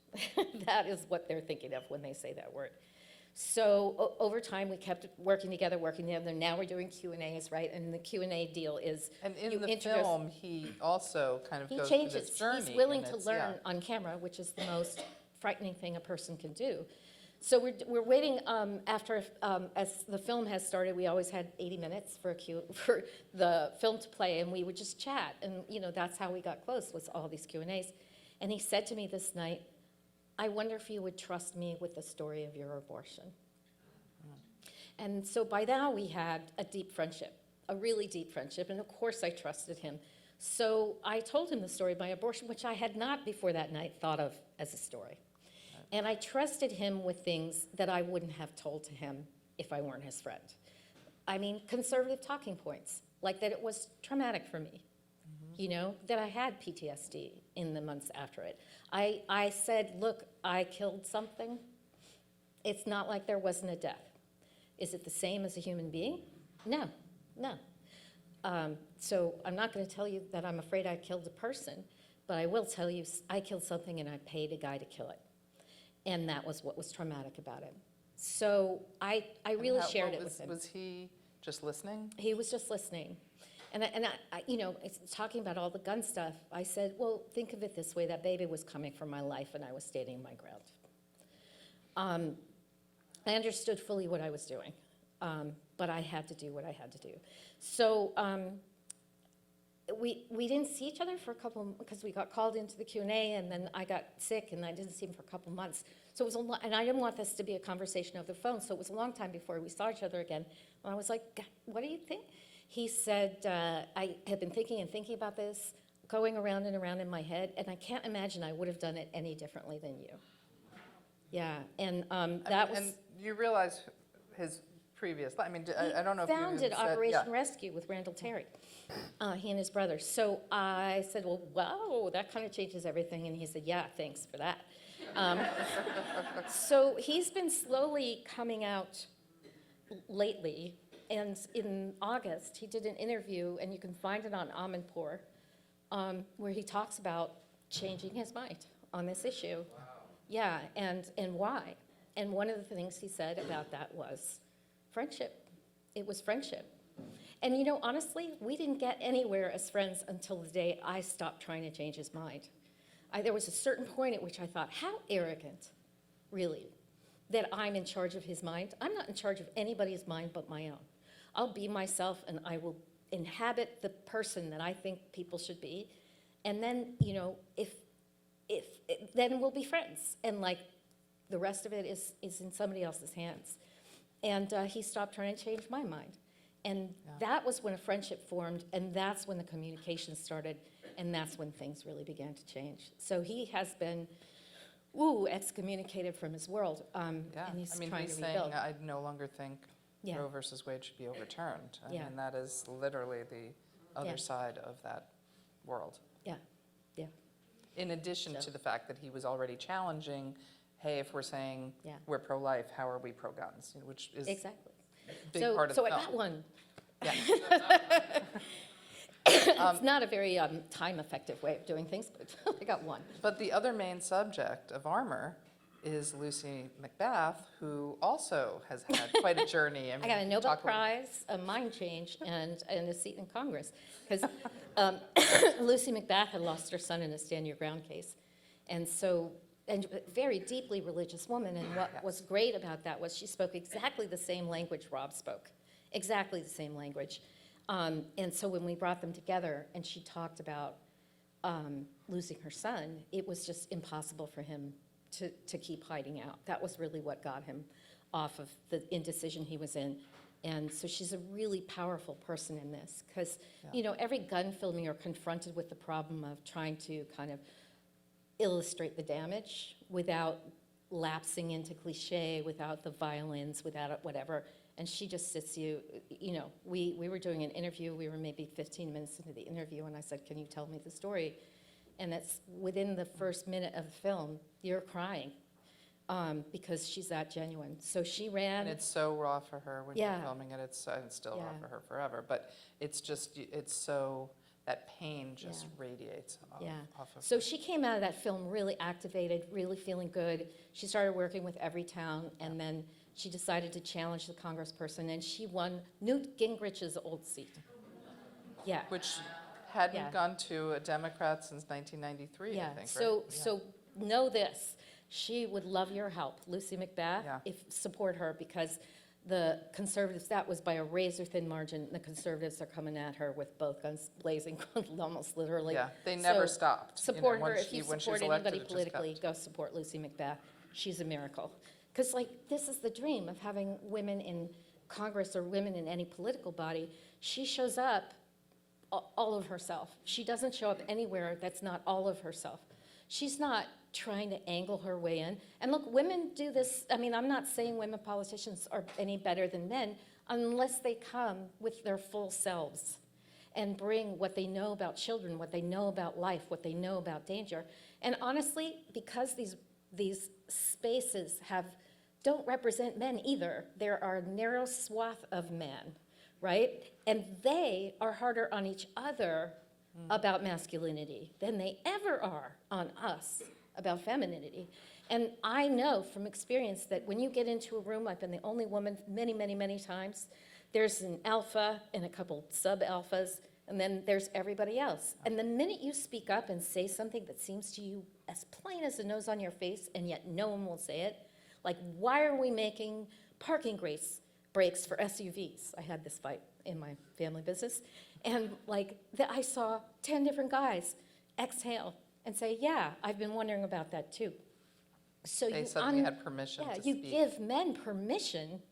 That is what they're thinking of when they say that word. So over time, we kept working together. Now we're doing Q&As, right? And the Q&A deal is And in you the introduce- film, he also kind of he goes through changes. this journey. He's willing and to it's- learn on camera, which is the most frightening thing a person can do. So we're waiting after, as the film has started, we always had 80 minutes for the film to play, and we would just chat. And, that's how we got close, was all these Q&As. And he said to me this night, I wonder if you would trust me with the story of your abortion. And so by now we had a deep friendship, a really deep friendship, and of course I trusted him. So I told him the story of my abortion, which I had not before that night thought of as a story. And I trusted him with things that I wouldn't have told to him if I weren't his friend. I mean, conservative talking points, like that it was traumatic for me, that I had PTSD in the months after it. I said, look, I killed something. It's not like there wasn't a death. Is it the same as a human being? No. So I'm not going to tell you that I'm afraid I killed a person, but I will tell you I killed something and I paid a guy to kill it. And that was what was traumatic about it. So I really shared it with him. Was he just listening? He was just listening. And I it's talking about all the gun stuff, I said, well, think of it this way, that baby was coming from my life and I was standing my ground. I understood fully what I was doing, but I had to do what I had to do. So we didn't see each other for a couple, because we got called into the Q&A, and then I got sick, and I didn't see him for a couple months. So it was and I didn't want this to be a conversation over the phone, so it was a long time before we saw each other again. And I was like, God, what do you think? He said, I had been thinking about this, going around and around in my head, and I can't imagine I would have done it any differently than you. Yeah, and that was... And you realize his previous life, I mean, I don't know if you even founded said- Operation yeah. Rescue with Randall Terry, he and his brother. So I said, well, wow, that kind of changes everything. And he said, yeah, thanks for that. So he's been slowly coming out lately. And in August, he did an interview, and you can find it on Amanpour, where he talks about changing his mind on this issue. Wow. Yeah, and why. And one of the things he said about that was friendship. It was friendship. And honestly, we didn't get anywhere as friends until the day I stopped trying to change his mind. There was a certain point at which I thought, how arrogant, really, that I'm in charge of his mind. I'm not in charge of anybody's mind but my own. I'll be myself, and I will inhabit the person that I think people should be. And then, then we'll be friends. And the rest of it is in somebody else's hands. And he stopped trying to change my mind. And that was when a friendship formed, and that's when the communication started, and that's when things really began to change. So he has been, excommunicated from his world, and he's trying to saying, rebuild. I no longer think Yeah. Roe versus Wade should be overturned. I Yeah. mean, that is literally the other Yeah. side of that world. Yeah. In addition So- to the fact that he was already challenging, hey, if we're saying Yeah. we're pro-life, how are we pro-guns? Which is Exactly. a big So, part of so the I film. got one. Yeah. It's not a very time-effective way of doing things, but I got one. But the other main subject of Armor is Lucy McBath, who also has had quite a journey. I got a Nobel talk about- Prize, a mind change, and a seat in Congress. Because Lucy McBath had lost her son in a Stand Your Ground case. And so, and a very deeply religious woman. And what was great about that was she spoke exactly the same language Rob spoke. Exactly the same language. And so when we brought them together and she talked about losing her son, it was just impossible for him to keep hiding out. That was really what got him off of the indecision he was in. And so she's a really powerful person in this because, every gun film you're confronted with the problem of trying to kind of illustrate the damage without lapsing into cliche, without the violence, without whatever. And she just sits we were doing an interview, we were maybe 15 minutes into the interview, and I said, can you tell me the story? And it's within the first minute of the film, you're crying because she's that genuine. So she ran. And it's so raw for her when Yeah. you're filming it. It's still raw Yeah. for her forever. But it's just, it's so that pain just Yeah. radiates Yeah. off of So her. she came out of that film really activated, really feeling good. She started working with Everytown, and then she decided to challenge the congressperson, and she won Newt Gingrich's old seat. Yeah. Which hadn't Yeah. gone to a Democrat since 1993, I Yeah, think, so, right? so know this, she would love your help, Lucy McBath, Yeah. support her, because the conservatives, that was by a razor-thin margin, the conservatives are coming at her with both guns blazing, almost literally. Yeah, they never So stopped. Support her, Once if you when she was support elected, anybody it just politically, kept. go support Lucy McBath, she's a miracle. Because like, this is the dream of having women in Congress or women in any political body. She shows up all of herself. She doesn't show up anywhere that's not all of herself. She's not trying to angle her way in. And look, women do this. I mean, I'm not saying women politicians are any better than men unless they come with their full selves and bring what they know about children, what they know about life, what they know about danger. And honestly, because these spaces don't represent men either, there are a narrow swath of men, right? And they are harder on each other about masculinity than they ever are on us about femininity. And I know from experience that when you get into a room, I've been the only woman many, many, many times, there's an alpha and a couple sub-alphas, and then there's everybody else. And the minute you speak up and say something that seems to you as plain as the nose on your face, and yet no one will say it, like, why are we making parking brakes for SUVs? I had this fight in my family business. And like, I saw 10 different guys exhale and say, yeah, I've been wondering about that too. So They you suddenly had permission yeah, to you speak. give men permission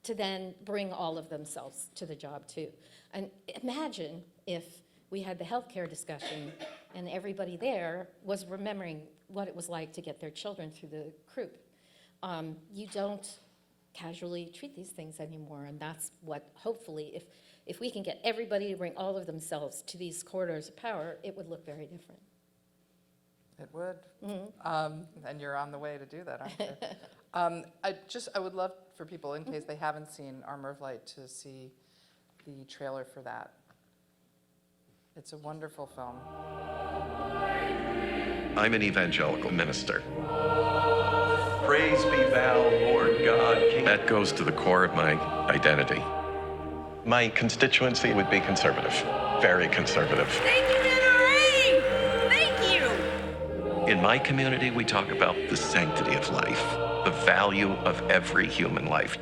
to then bring all of themselves to the job too. And imagine if we had the healthcare discussion and everybody there was remembering what it was like to get their children through the croup. You don't casually treat these things anymore, and that's what, hopefully, if we can get everybody to bring all of themselves to these corridors of power, it would look very different. It would. Mm-hmm. And you're on the way to do that, aren't you? I would love for people, in case they haven't seen Armor of Light, to see the trailer for that. It's a wonderful film. I'm an evangelical minister. Praise be thou, Lord God, King. That goes to the core of my identity. My constituency would be conservative, very conservative. Thank you, Hillary! Thank you! In my community, we talk about the sanctity of life, the value of every human life.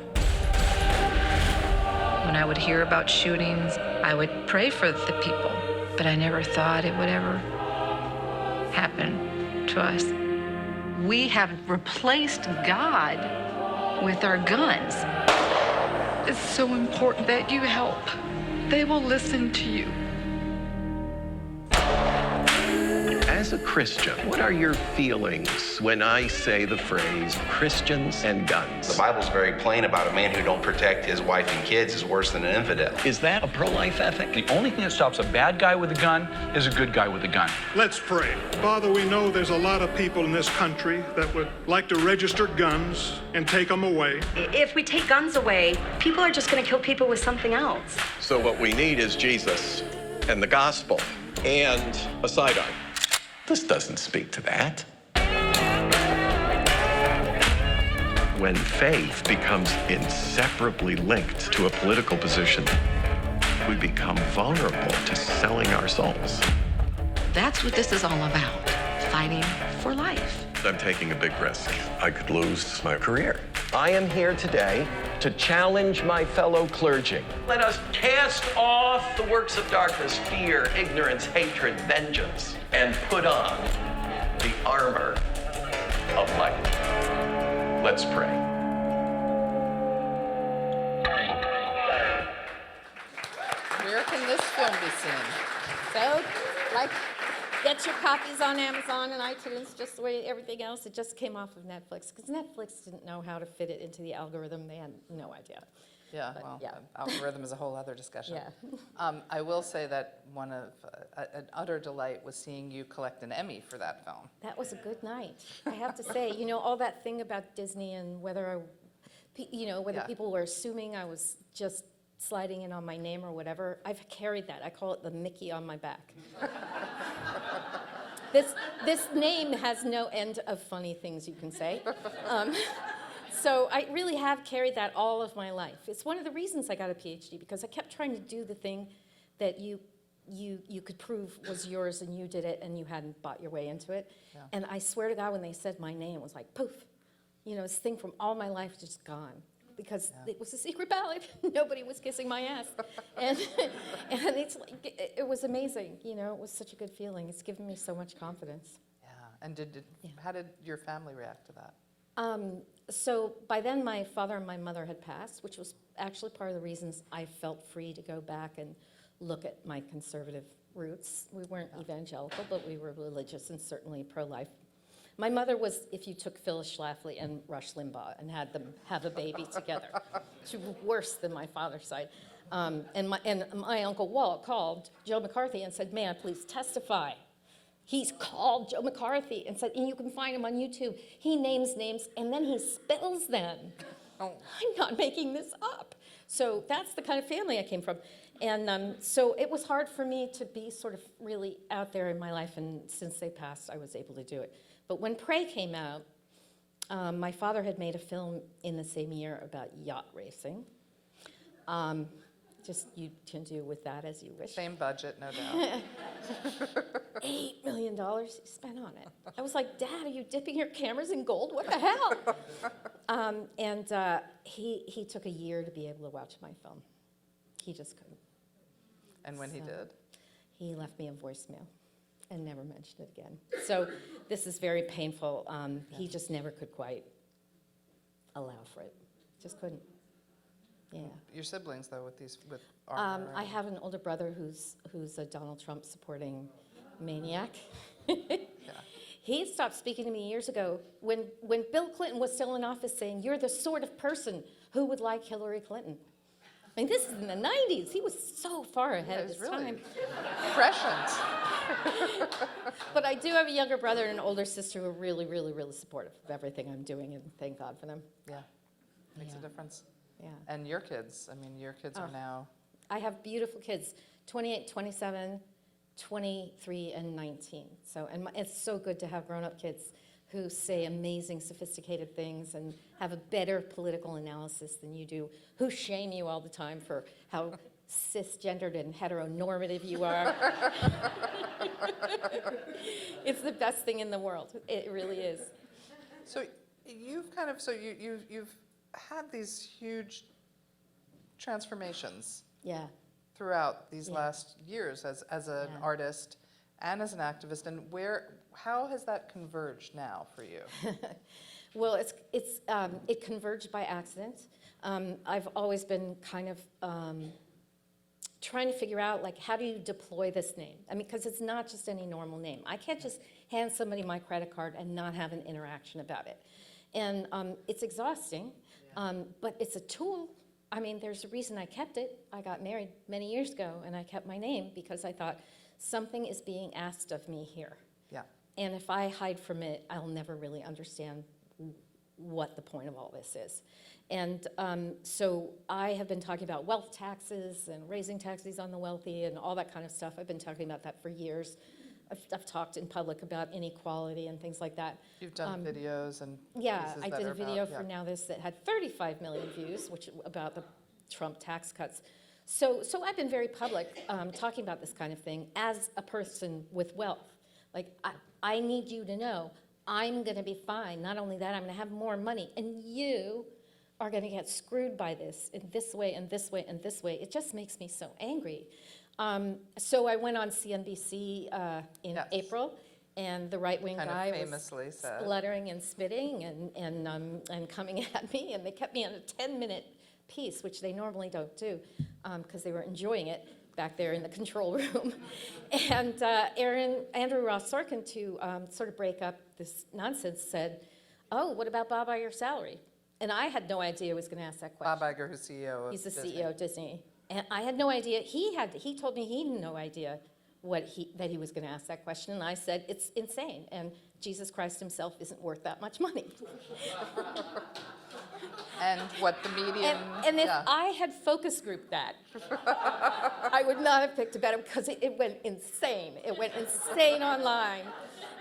When I would hear about shootings, I would pray for the people, but I never thought it would ever happen to us. We have replaced God with our guns. It's so important that you help. They will listen to you. As a Christian, what are your feelings when I say the phrase Christians and guns? The Bible's very plain about a man who don't protect his wife and kids is worse than an infidel. Is that a pro-life ethic? The only thing that stops a bad guy with a gun is a good guy with a gun. Let's pray. Father, we know there's a lot of people in this country that would like to register guns and take them away. If we take guns away, people are just going to kill people with something else. So what we need is Jesus and the gospel and a sidearm. This doesn't speak to that. When faith becomes inseparably linked to a political position, we become vulnerable to selling our souls. That's what this is all about, fighting for life. I'm taking a big risk. I could lose my career. I am here today to challenge my fellow clergy. Let us cast off the works of darkness, fear, ignorance, hatred, vengeance, and put on the armor of light. Let's pray. Where can this film be seen? So, like, get your copies on Amazon and iTunes, just the way everything else. It just came off of Netflix, because Netflix didn't know how to fit it into the algorithm. They had no idea. Yeah, But, well, yeah. algorithm is a whole other discussion. Yeah. I will say that an utter delight was seeing you collect an Emmy for that film. That was a good night, I have to say. You know, all that thing about Disney and whether, whether Yeah. people were assuming I was just sliding in on my name or whatever, I've carried that. I call it the Mickey on my back. This name has no end of funny things you can say. So I really have carried that all of my life. It's one of the reasons I got a PhD, because I kept trying to do the thing that you could prove was yours and you did it and you hadn't bought your way into it. Yeah. And I swear to God, when they said my name, it was like, poof. You know, this thing from all my life just gone. Because it was a secret ballot. Nobody was kissing my ass. And it's like, it was amazing. You know, it was such a good feeling. It's given me so much confidence. Yeah. And how did your family react to that? So by then, my father and my mother had passed, which was actually part of the reasons I felt free to go back and look at my conservative roots. We weren't evangelical, but we were religious and certainly pro-life. My mother was, if you took Phyllis Schlafly and Rush Limbaugh and had them have a baby together. She was worse than my father's side. And my Uncle Walt called Joe McCarthy and said, "May I please testify?" He's called Joe McCarthy and said, and you can find him on YouTube. He names names and then he spells them. Oh. I'm not making this up. So that's the kind of family I came from. And so it was hard for me to be sort of really out there in my life, and since they passed, I was able to do it. But when Prey came out, my father had made a film in the same year about yacht racing. Just you can do with that as you wish. Same budget, no doubt. $8 million he spent on it. I was like, "Dad, are you dipping your cameras in gold? What the hell?" He took a year to be able to watch my film. He just couldn't. And when he did? He left me a voicemail and never mentioned it again. So this is very painful. He just never could quite allow for it. Just couldn't. Yeah. Your siblings, though, with armor? I have an older brother who's a Donald Trump supporting maniac. He stopped speaking to me years ago when Bill Clinton was still in office, saying, "You're the sort of person who would like Hillary Clinton." I mean, this is in the 90s. He was so far ahead of his time. Prescient. But I do have a younger brother and an older sister who are really, really, really supportive of everything I'm doing, and thank God for them. Yeah, makes a difference. Yeah. And your kids, I mean, your kids are now... I have beautiful kids, 28, 27, 23, and 19. So, and it's so good to have grown-up kids who say amazing, sophisticated things and have a better political analysis than you do, who shame you all the time for how cisgendered and heteronormative you are. It's the best thing in the world. It really is. So you've you've had these huge transformations. Yeah. Throughout these last years as an artist and as an activist, and how has that converged now for you? Well, it converged by accident. I've always been kind of trying to figure out, like, how do you deploy this name? I mean, because it's not just any normal name. I can't just hand somebody my credit card and not have an interaction about it. And it's exhausting, but it's a tool. I mean, there's a reason I kept it. I got married many years ago, and I kept my name because I thought, something is being asked of me here. Yeah. And if I hide from it, I'll never really understand what the point of all this is. And so I have been talking about wealth taxes and raising taxes on the wealthy and all that kind of stuff. I've been talking about that for years. I've talked in public about inequality and things like that. You've done videos and yeah, I did a video about, for Now This that had 35 million views, which about the Trump tax cuts. So I've been very public talking about this kind of thing as a person with wealth. Like, I need you to know I'm going to be fine. Not only that, I'm going to have more money, and you are going to get screwed by this in this way and this way and this way. It just makes me so angry. So I went on CNBC in April, and the right-wing guy was spluttering and spitting and coming at me, and they kept me on a 10-minute piece, which they normally don't do, because they were enjoying it back there in the control room. And Andrew Ross Sorkin, to sort of break up this nonsense, said, "Oh, what about Bob Iger's salary?" And I had no idea I was going to ask that question. Bob Iger, who's CEO of He's the Disney. CEO of Disney. And I had no idea. He told me he had no idea that he was going to ask that question. And I said, it's insane. And Jesus Christ himself isn't worth that much money. and what the median. And if yeah. I had focus grouped that, I would not have picked a better, because it went insane. It went insane online.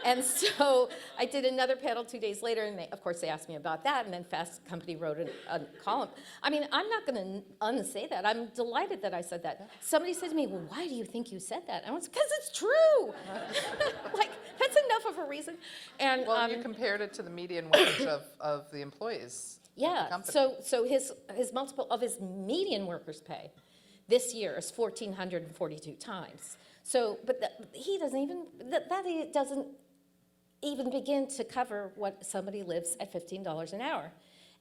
And so I did another panel 2 days later, and of course they asked me about that, and then Fast Company wrote a column. I mean, I'm not going to unsay that. I'm delighted that I said that. Somebody said to me, well, why do you think you said that? I was, because it's true. Like, that's enough of a reason. And Well, you compared it to the median wage of the employees. yeah, of the company. so his multiple of his median workers' pay this year is 1,442 times. So, but he doesn't even, that doesn't even begin to cover what somebody lives at $15 an hour.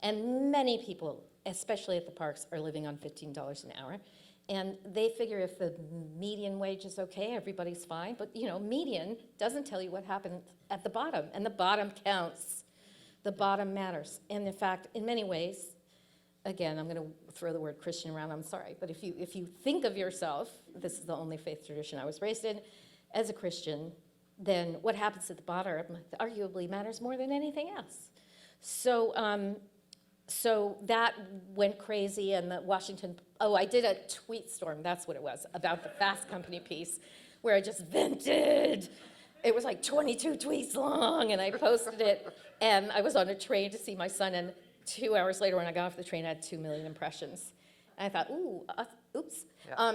And many people, especially at the parks, are living on $15 an hour. And they figure if the median wage is okay, everybody's fine. But, you know, median doesn't tell you what happened at the bottom. And the bottom counts. The bottom matters. And in fact, in many ways, again, I'm going to throw the word Christian around, I'm sorry. But if you think of yourself, this is the only faith tradition I was raised in, as a Christian, then what happens at the bottom arguably matters more than anything else. So, so that went crazy, and the Washington, I did a tweet storm, that's what it was, about the Fast Company piece, where I just vented. It was like 22 tweets long, and I posted it, and I was on a train to see my son, and 2 hours later when I got off the train, I had 2 million impressions. And I thought, ooh, oops. Yeah.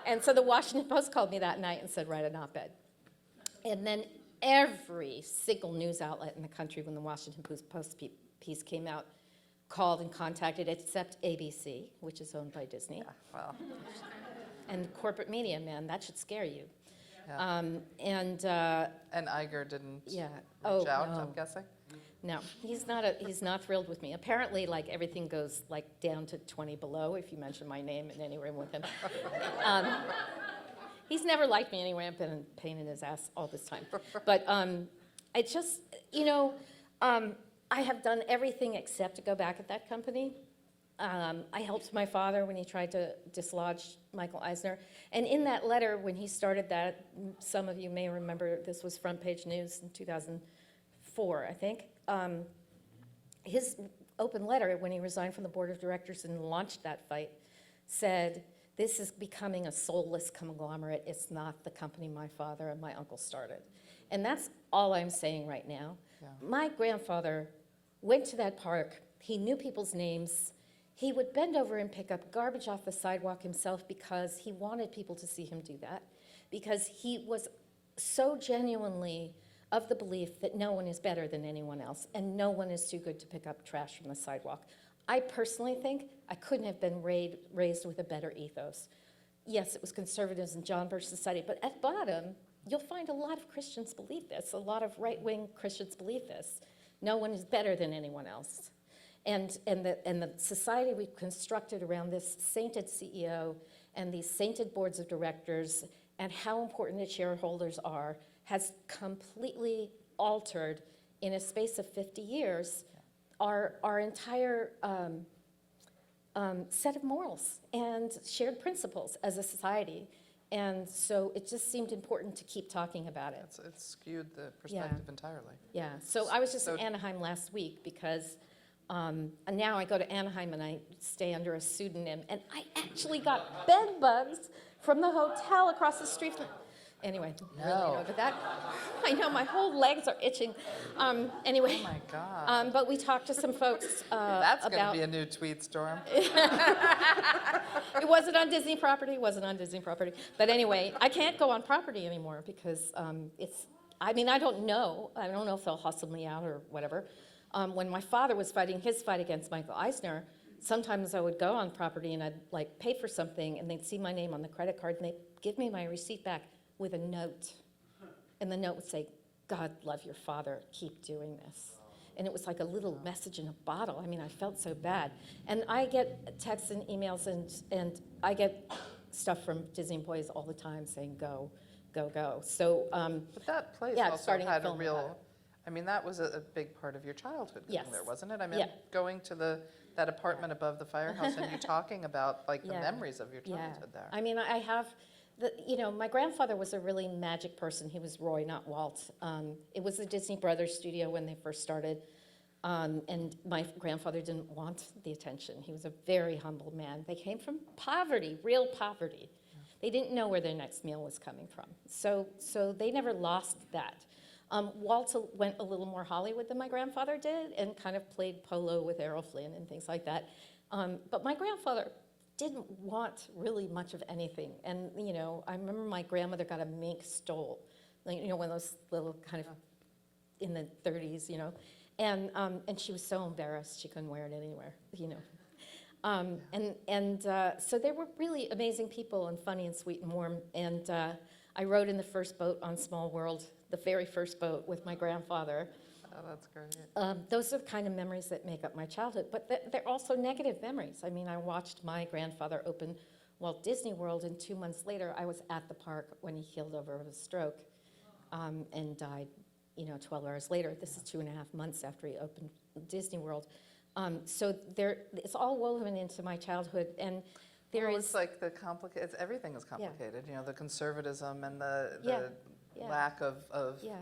And so the Washington Post called me that night and said, write an op-ed. And then every single news outlet in the country, when the Washington Post piece came out, called and contacted, except ABC, which is owned by Disney. Yeah, well. And corporate media, man, that should scare you. Yeah. And Iger didn't reach out, no. I'm guessing? No, he's not thrilled with me. Apparently, like, everything goes like down to 20 below if you mention my name in any room with him. He's never liked me anyway. I've been a pain in his ass all this time. But it's just, you know, I have done everything except to go back at that company. I helped my father when he tried to dislodge Michael Eisner. And in that letter, when he started that, some of you may remember this was front page news in 2004, I think. His open letter, when he resigned from the board of directors and launched that fight, said, this is becoming a soulless conglomerate. It's not the company my father and my uncle started. And that's all I'm saying right now. Yeah. My grandfather went to that park. He knew people's names. He would bend over and pick up garbage off the sidewalk himself because he wanted people to see him do that, because he was so genuinely of the belief that no one is better than anyone else and no one is too good to pick up trash from the sidewalk. I personally think I couldn't have been raised with a better ethos. Yes, it was conservatives and John Birch Society, but at bottom, you'll find a lot of Christians believe this. A lot of right-wing Christians believe this. No one is better than anyone else. And the society we've constructed around this sainted CEO and these sainted boards of directors and how important the shareholders are has completely altered, in a space of 50 years, our entire set of morals and shared principles as a society. And so it just seemed important to keep talking about it. It's skewed the perspective entirely. Yeah, so I was just in Anaheim last week because and now I go to Anaheim and I stay under a pseudonym, and I actually got bed bugs from the hotel across the street from, anyway, really know that. I know, my whole legs are itching. Anyway. Oh my God. But we talked to some folks That's about. going to be a new tweet storm. It wasn't on Disney property, But anyway, I can't go on property anymore because I don't know if they'll hustle me out or whatever. When my father was fighting his fight against Michael Eisner, sometimes I would go on property and I'd like pay for something and they'd see my name on the credit card and they'd give me my receipt back with a note. And the note would say, God love your father, keep doing this. And it was like a little message in a bottle. I mean, I felt so bad. And I get texts and emails and I get stuff from Disney employees all the time saying, go, go, go. So, but that place also had a real, I mean, that was a big part of your childhood there, wasn't it? I mean, going to that apartment above the firehouse and you talking about like the memories of your childhood there. I mean, I have, my grandfather was a really magic person. He was Roy, not Walt. It was the Disney Brothers studio when they first started. And my grandfather didn't want the attention. He was a very humble man. They came from poverty, real poverty. They didn't know where their next meal was coming from. So they never lost that. Walter went a little more Hollywood than my grandfather did and kind of played polo with Errol Flynn and things like that. But my grandfather didn't want really much of anything. And, you know, I remember my grandmother got a mink stole, like, you know, one of those little kind of in the 30s, you know. And she was so embarrassed she couldn't wear it anywhere, you know. So they were really amazing people and funny and sweet and warm. And I rode in the first boat on Small World, the very first boat with my grandfather. Oh, that's great. Those are the kind of memories that make up my childhood, but they're also negative memories. I mean, I watched my grandfather open Walt Disney World, and 2 months later, I was at the park when he keeled over with a stroke and died, you know, 12 hours later. This is 2.5 months after he opened Disney World. So it's all woven into my childhood, and there is... It's like everything is complicated, you know, the conservatism and the lack of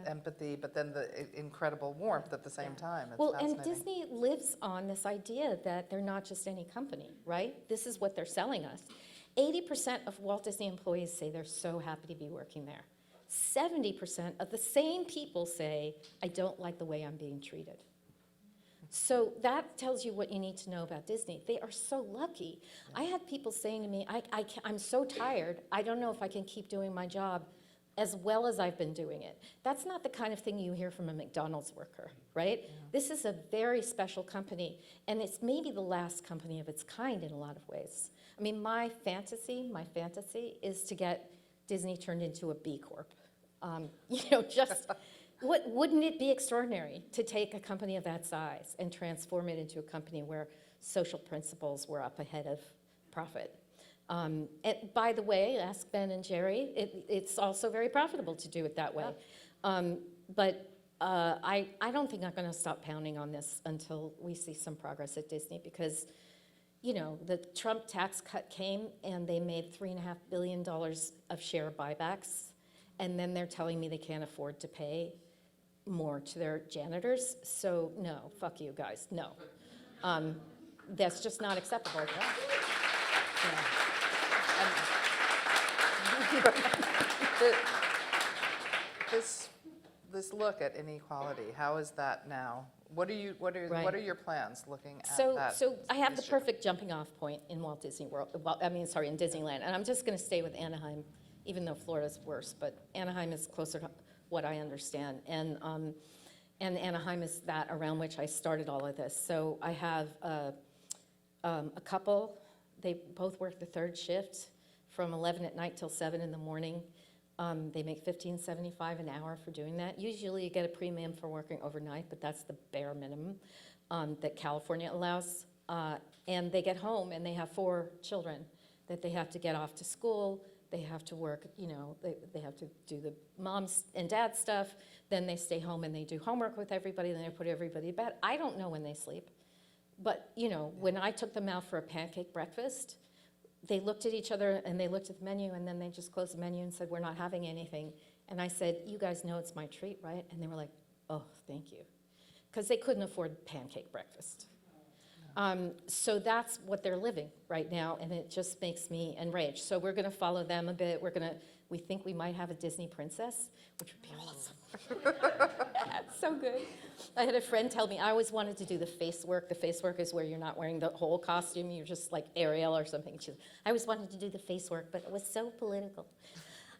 empathy, but then the incredible warmth at the same time. It's well, and fascinating. Disney lives on this idea that they're not just any company, right? This is what they're selling us. 80% of Walt Disney employees say they're so happy to be working there. 70% of the same people say, I don't like the way I'm being treated. So that tells you what you need to know about Disney. They are so lucky. I had people saying to me, I'm so tired, I don't know if I can keep doing my job as well as I've been doing it. That's not the kind of thing you hear from a McDonald's worker, right? Yeah. This is a very special company, and it's maybe the last company of its kind in a lot of ways. I mean, my fantasy is to get Disney turned into a B Corp. You know, just, wouldn't it be extraordinary to take a company of that size and transform it into a company where social principles were up ahead of profit? And by the way, ask Ben and Jerry, it's also very profitable to do it that way. But I don't think I'm going to stop pounding on this until we see some progress at Disney, because, you know, the Trump tax cut came and they made $3.5 billion of share buybacks, and then they're telling me they can't afford to pay more to their janitors. So no, fuck you guys, no. That's just not acceptable. Yeah. This look at inequality, how is that now? What are your plans looking at that? So I have the perfect jumping off point in Walt Disney World. Well, I mean, sorry, in Disneyland, and I'm just going to stay with Anaheim, even though Florida's worse. But Anaheim is closer to what I understand, and Anaheim is that around which I started all of this. So I have a couple. They both work the third shift from 11 at night till 7 in the morning. They make $15.75 an hour for doing that. Usually you get a premium for working overnight, but that's the bare minimum that California allows. And they get home and they have 4 children that they have to get off to school. They have to work, you know, they have to do the mom's and dad's stuff. Then they stay home and they do homework with everybody. Then they put everybody to bed. I don't know when they sleep. But, you know, when I took them out for a pancake breakfast, they looked at each other and they looked at the menu, and then they just closed the menu and said, we're not having anything. And I said, you guys know it's my treat, right? And they were like, oh, thank you. Because they couldn't afford pancake breakfast. So that's what they're living right now, and it just makes me enraged. So we're going to follow them a bit. We think we might have a Disney princess, which would be awesome. That's so good. I had a friend tell me, I always wanted to do the face work. The face work is where you're not wearing the whole costume. You're just like Ariel or something. I always wanted to do the face work, but it was so political.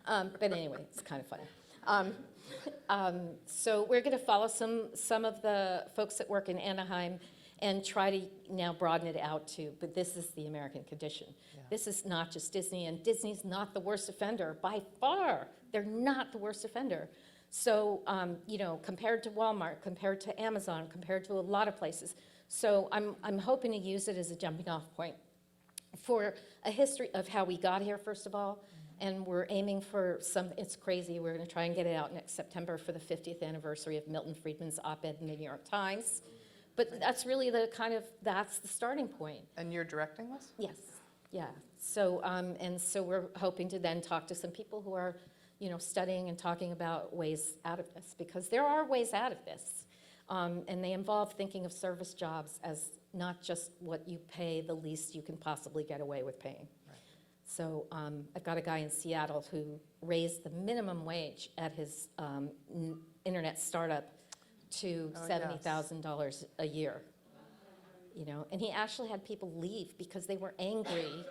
But anyway, it's kind of funny. So we're going to follow some of the folks that work in Anaheim and try to now broaden it out to, but this is the American condition. Yeah. This is not just Disney, and Disney's not the worst offender by far. They're not the worst offender. So, you know, compared to Walmart, compared to Amazon, compared to a lot of places. So I'm hoping to use it as a jumping off point for a history of how we got here, first of all, and we're aiming for it's crazy, we're gonna try and get it out next September for the 50th anniversary of Milton Friedman's op-ed in the New York Times. But that's really that's the starting point. And you're directing this? Yes, yeah. So, and so we're hoping to then talk to some people who are, you know, studying and talking about ways out of this, because there are ways out of this. And they involve thinking of service jobs as not just what you pay the least you can possibly get away with paying. So I've got a guy in Seattle who raised the minimum wage at his internet startup to $70,000 a year. You know, and he actually had people leave because they were angry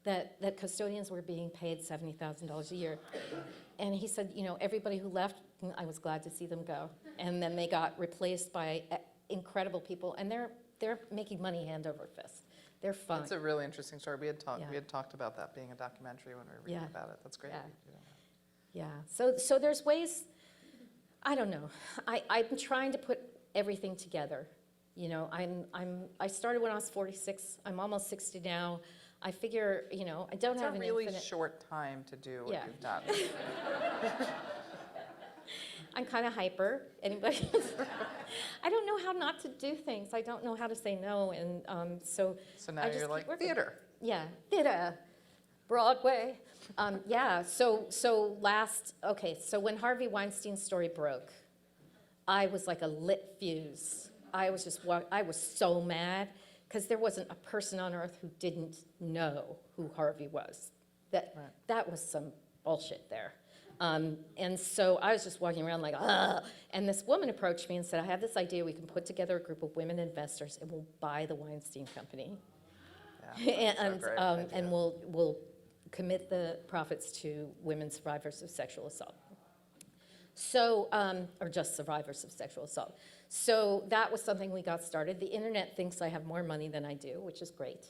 that custodians were being paid $70,000 a year. And he said, you know, everybody who left, I was glad to see them go. And then they got replaced by incredible people, and they're making money hand over fist. They're fun. It's a really interesting story. We had talked about that being a documentary when we were reading about it. That's great. Yeah. So there's ways. I don't know. I'm trying to put everything together. You know, I started when I was 46. I'm almost 60 now. I figure, you know, I don't have an really infinite. short time to do what you've done. I'm kind of hyper. Anybody? I don't know how not to do things. I don't know how to say no, and so. So now you're like theater. Yeah, theater, Broadway. So when Harvey Weinstein's story broke, I was like a lit fuse. I was so mad because there wasn't a person on earth who didn't know who Harvey was. That was some bullshit there. And so I was just walking around like, ugh. And this woman approached me and said, I have this idea. We can put together a group of women investors and we'll buy the Weinstein Company. Yeah, and we'll commit the profits to women survivors of sexual assault. So, or just survivors of sexual assault. So that was something we got started. The internet thinks I have more money than I do, which is great.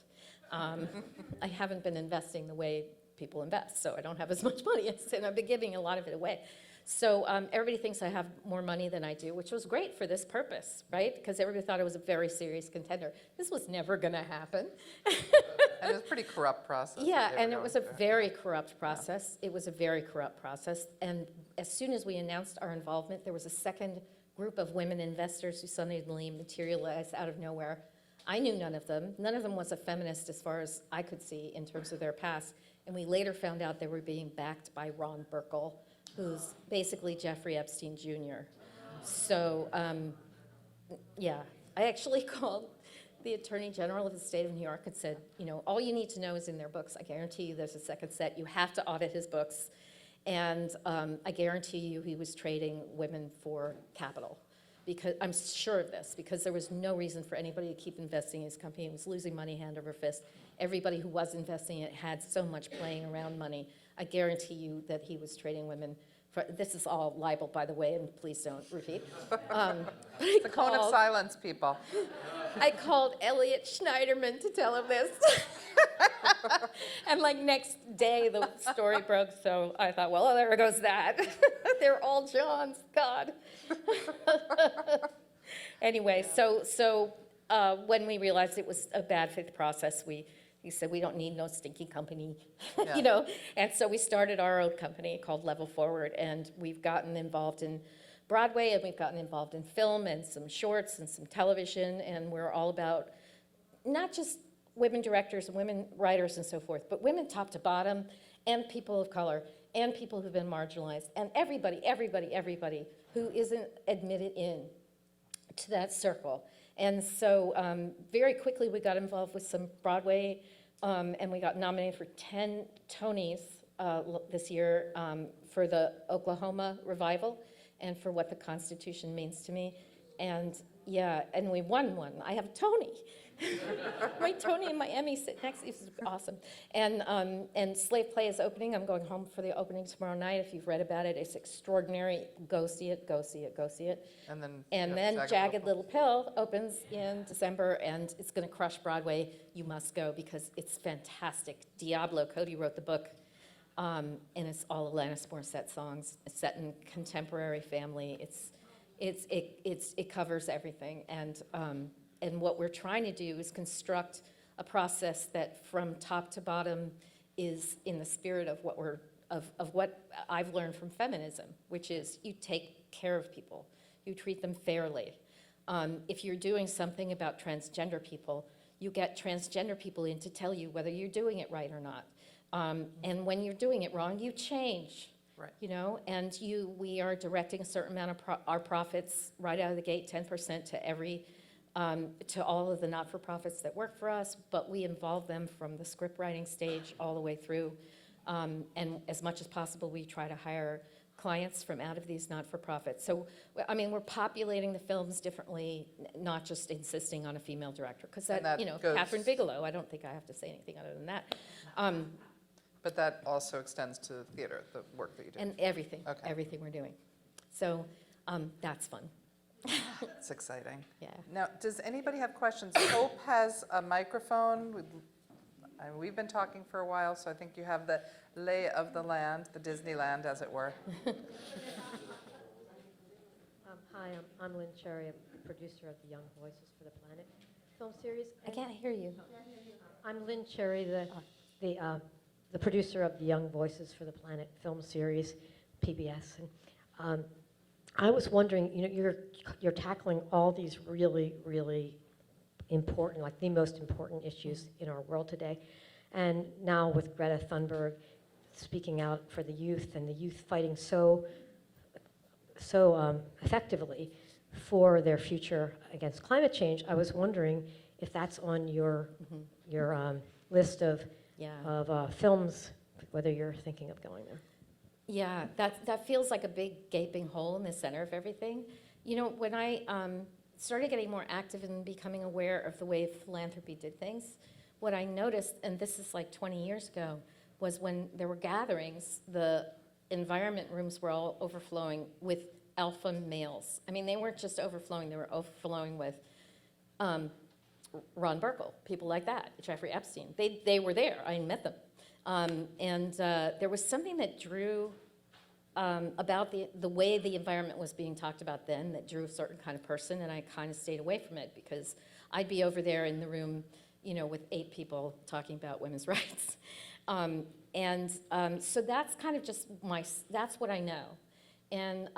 I haven't been investing the way people invest, so I don't have as much money, and I've been giving a lot of it away. So everybody thinks I have more money than I do, which was great for this purpose, right? Because everybody thought I was a very serious contender. This was never going to happen. And it was a pretty corrupt process. Yeah, and it was a very corrupt process. It was a very corrupt process. And as soon as we announced our involvement, there was a second group of women investors who suddenly materialized out of nowhere. I knew none of them. None of them was a feminist as far as I could see in terms of their past. And we later found out they were being backed by Ron Burkle, who's basically Jeffrey Epstein Jr. So, yeah, I actually called the Attorney General of the state of New York and said, you know, all you need to know is in their books. I guarantee you there's a second set. You have to audit his books. And I guarantee you he was trading women for capital. Because I'm sure of this, because there was no reason for anybody to keep investing in his company. It was losing money hand over fist. Everybody who was investing in it had so much playing around money. I guarantee you that he was trading women for, this is all libel, by the way, and please don't repeat. The cone of silence, people. I called Elliot Schneiderman to tell him this. And like next day, the story broke, so I thought, well, there goes that. They're all Johns, God. Anyway, so when we realized it was a bad faith process, he said, we don't need no stinky company, you know? And so we started our own company called Level Forward, and we've gotten involved in Broadway, and we've gotten involved in film and some shorts and some television, and we're all about not just women directors and women writers and so forth, but women top to bottom, and people of color, and people who've been marginalized, and everybody who isn't admitted in to that circle. And so very quickly we got involved with some Broadway, and we got nominated for 10 Tonys this year for the Oklahoma revival and for What the Constitution Means to Me. And yeah, and we won one. I have a Tony. My Tony and my Emmy sit next to me. This is awesome. And Slave Play is opening. I'm going home for the opening tomorrow night. If you've read about it, it's extraordinary. Go see it, go see it, go see it. And then Jagged Little Pill opens in December, and it's going to crush Broadway. You must go because it's fantastic. Diablo, Cody wrote the book, and it's all Alanis Morissette songs. It's set in contemporary family. It covers everything. And what we're trying to do is construct a process that from top to bottom is in the spirit of what I've learned from feminism, which is you take care of people, you treat them fairly. If you're doing something about transgender people, you get transgender people in to tell you whether you're doing it right or not. And when you're doing it wrong, you change. Right. You know, and we are directing a certain amount of our profits right out of the gate, 10% to every, to all of the not-for-profits that work for us, but we involve them from the script writing stage all the way through. And as much as possible, we try to hire clients from out of these not-for-profits. So, I mean, we're populating the films differently, not just insisting on a female director, because that, you know, Catherine Bigelow, I don't think I have to say anything other than that. But that also extends to the theater, the work that you do. And everything, Okay. everything we're doing. So that's fun. It's exciting. Yeah. Now, does anybody have questions? Hope has a microphone. We've been talking for a while, so I think you have the lay of the land, the Disneyland, as it were. Hi, I'm Lynn Cherry, I'm the producer of the Young Voices for the Planet film series. I can't hear you. I'm Lynn Cherry, the producer of the Young Voices for the Planet film series, PBS. And I was wondering, you know, you're tackling all these really, really important, like the most important issues in our world today. And now with Greta Thunberg speaking out for the youth and the youth fighting so effectively for their future against climate change, I was wondering if that's on your list of films, whether you're thinking of going there. Yeah, that feels like a big gaping hole in the center of everything. You know, when I started getting more active and becoming aware of the way philanthropy did things, what I noticed, and this is like 20 years ago, was when there were gatherings, the environment rooms were all overflowing with alpha males. I mean, they weren't just overflowing, they were overflowing with Ron Burkle, people like that, Jeffrey Epstein. They were there, I met them. There was something that drew about the way the environment was being talked about then that drew a certain kind of person, and I kind of stayed away from it because I'd be over there in the room, you know, with 8 people talking about women's rights. So that's kind of just that's what I know. And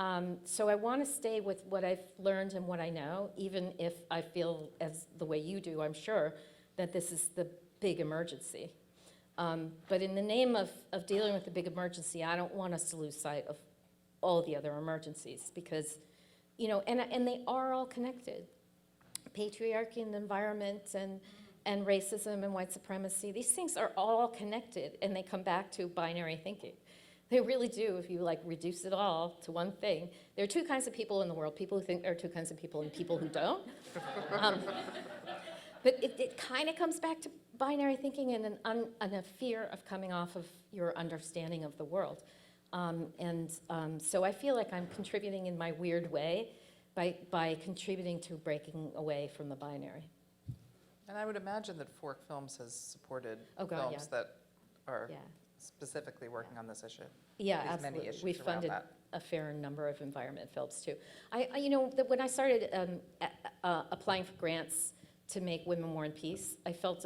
so I want to stay with what I've learned and what I know, even if I feel, as the way you do, I'm sure, that this is the big emergency. But in the name of dealing with the big emergency, I don't want us to lose sight of all the other emergencies because, you know, and they are all connected. Patriarchy and the environment and racism and white supremacy, these things are all connected and they come back to binary thinking. They really do, if you like reduce it all to one thing. There are 2 kinds of people in the world, people who think there are 2 kinds of people and people who don't. But it kind of comes back to binary thinking and a fear of coming off of your understanding of the world. So I feel like I'm contributing in my weird way by contributing to breaking away from the binary. And I would imagine that Fork Films has supported films that are specifically working on this issue. Yeah, These absolutely. many issues We funded around that. a fair number of environment films too. You know, when I started applying for grants to make Women, War, and Peace, I felt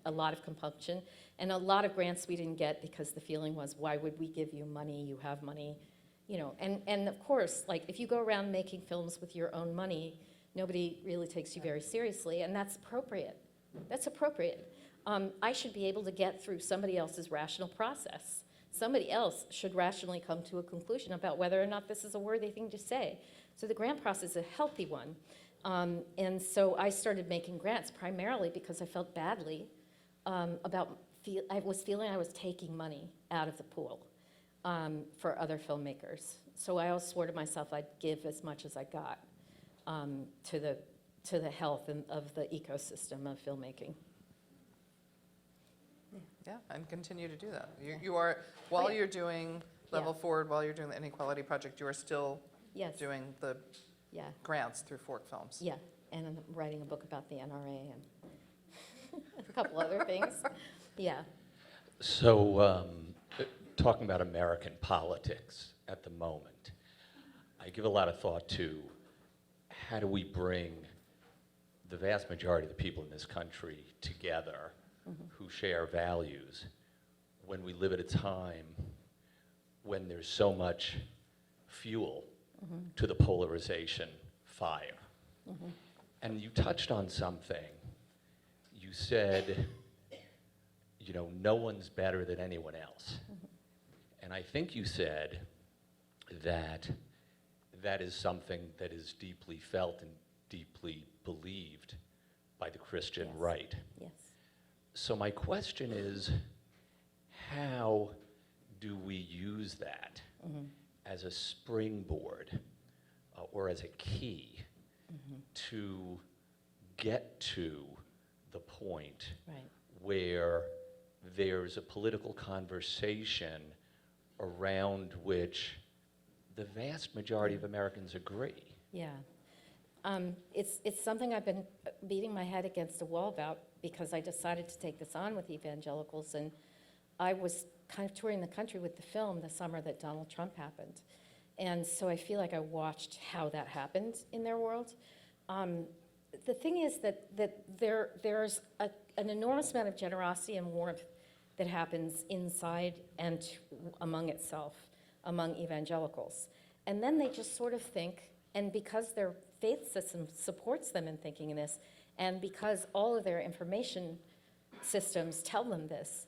a lot of compunction, and a lot of grants we didn't get because the feeling was, why would we give you money? You have money, you know. And of course, like if you go around making films with your own money, nobody really takes you very seriously, and that's appropriate. That's appropriate. I should be able to get through somebody else's rational process. Somebody else should rationally come to a conclusion about whether or not this is a worthy thing to say. So the grant process is a healthy one. And so I started making grants primarily because I felt badly I was feeling I was taking money out of the pool for other filmmakers. So I always swore to myself I'd give as much as I got to the health of the ecosystem of filmmaking. Yeah, and continue to do that. You are, while you're doing Level Forward, while you're doing the Inequality Project, you are still doing the grants through Fork Films. Yeah, and I'm writing a book about the NRA and a couple other things. Yeah. So, talking about American politics at the moment, I give a lot of thought to how do we bring the vast majority of the people in this country together who share values when we live at a time when there's so much fuel to the polarization fire. And you touched on something. You said, you know, no one's better than anyone else. And I think you said that that is something that is deeply felt and deeply believed by the Christian right. Yes. So my question is, how do we use that as a springboard or as a key to get to the point Right. where there's a political conversation around which the vast majority of Americans agree? Yeah. It's something I've been beating my head against the wall about because I decided to take this on with evangelicals, and I was kind of touring the country with the film the summer that Donald Trump happened. And so I feel like I watched how that happened in their world. The thing is that there's an enormous amount of generosity and warmth that happens inside and among itself, among evangelicals. And then they just sort of think, and because their faith system supports them in thinking in this, and because all of their information systems tell them this,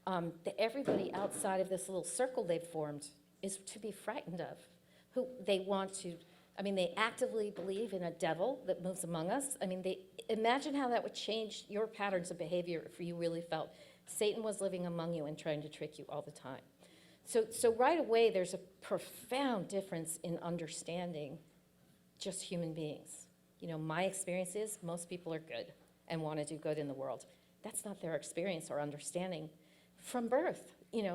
that everybody outside of this little circle they've formed is to be frightened of. Who they want to, they actively believe in a devil that moves among us. Imagine how that would change your patterns of behavior if you really felt Satan was living among you and trying to trick you all the time. So right away, there's a profound difference in understanding just human beings. My experience is most people are good and want to do good in the world. That's not their experience or understanding from birth.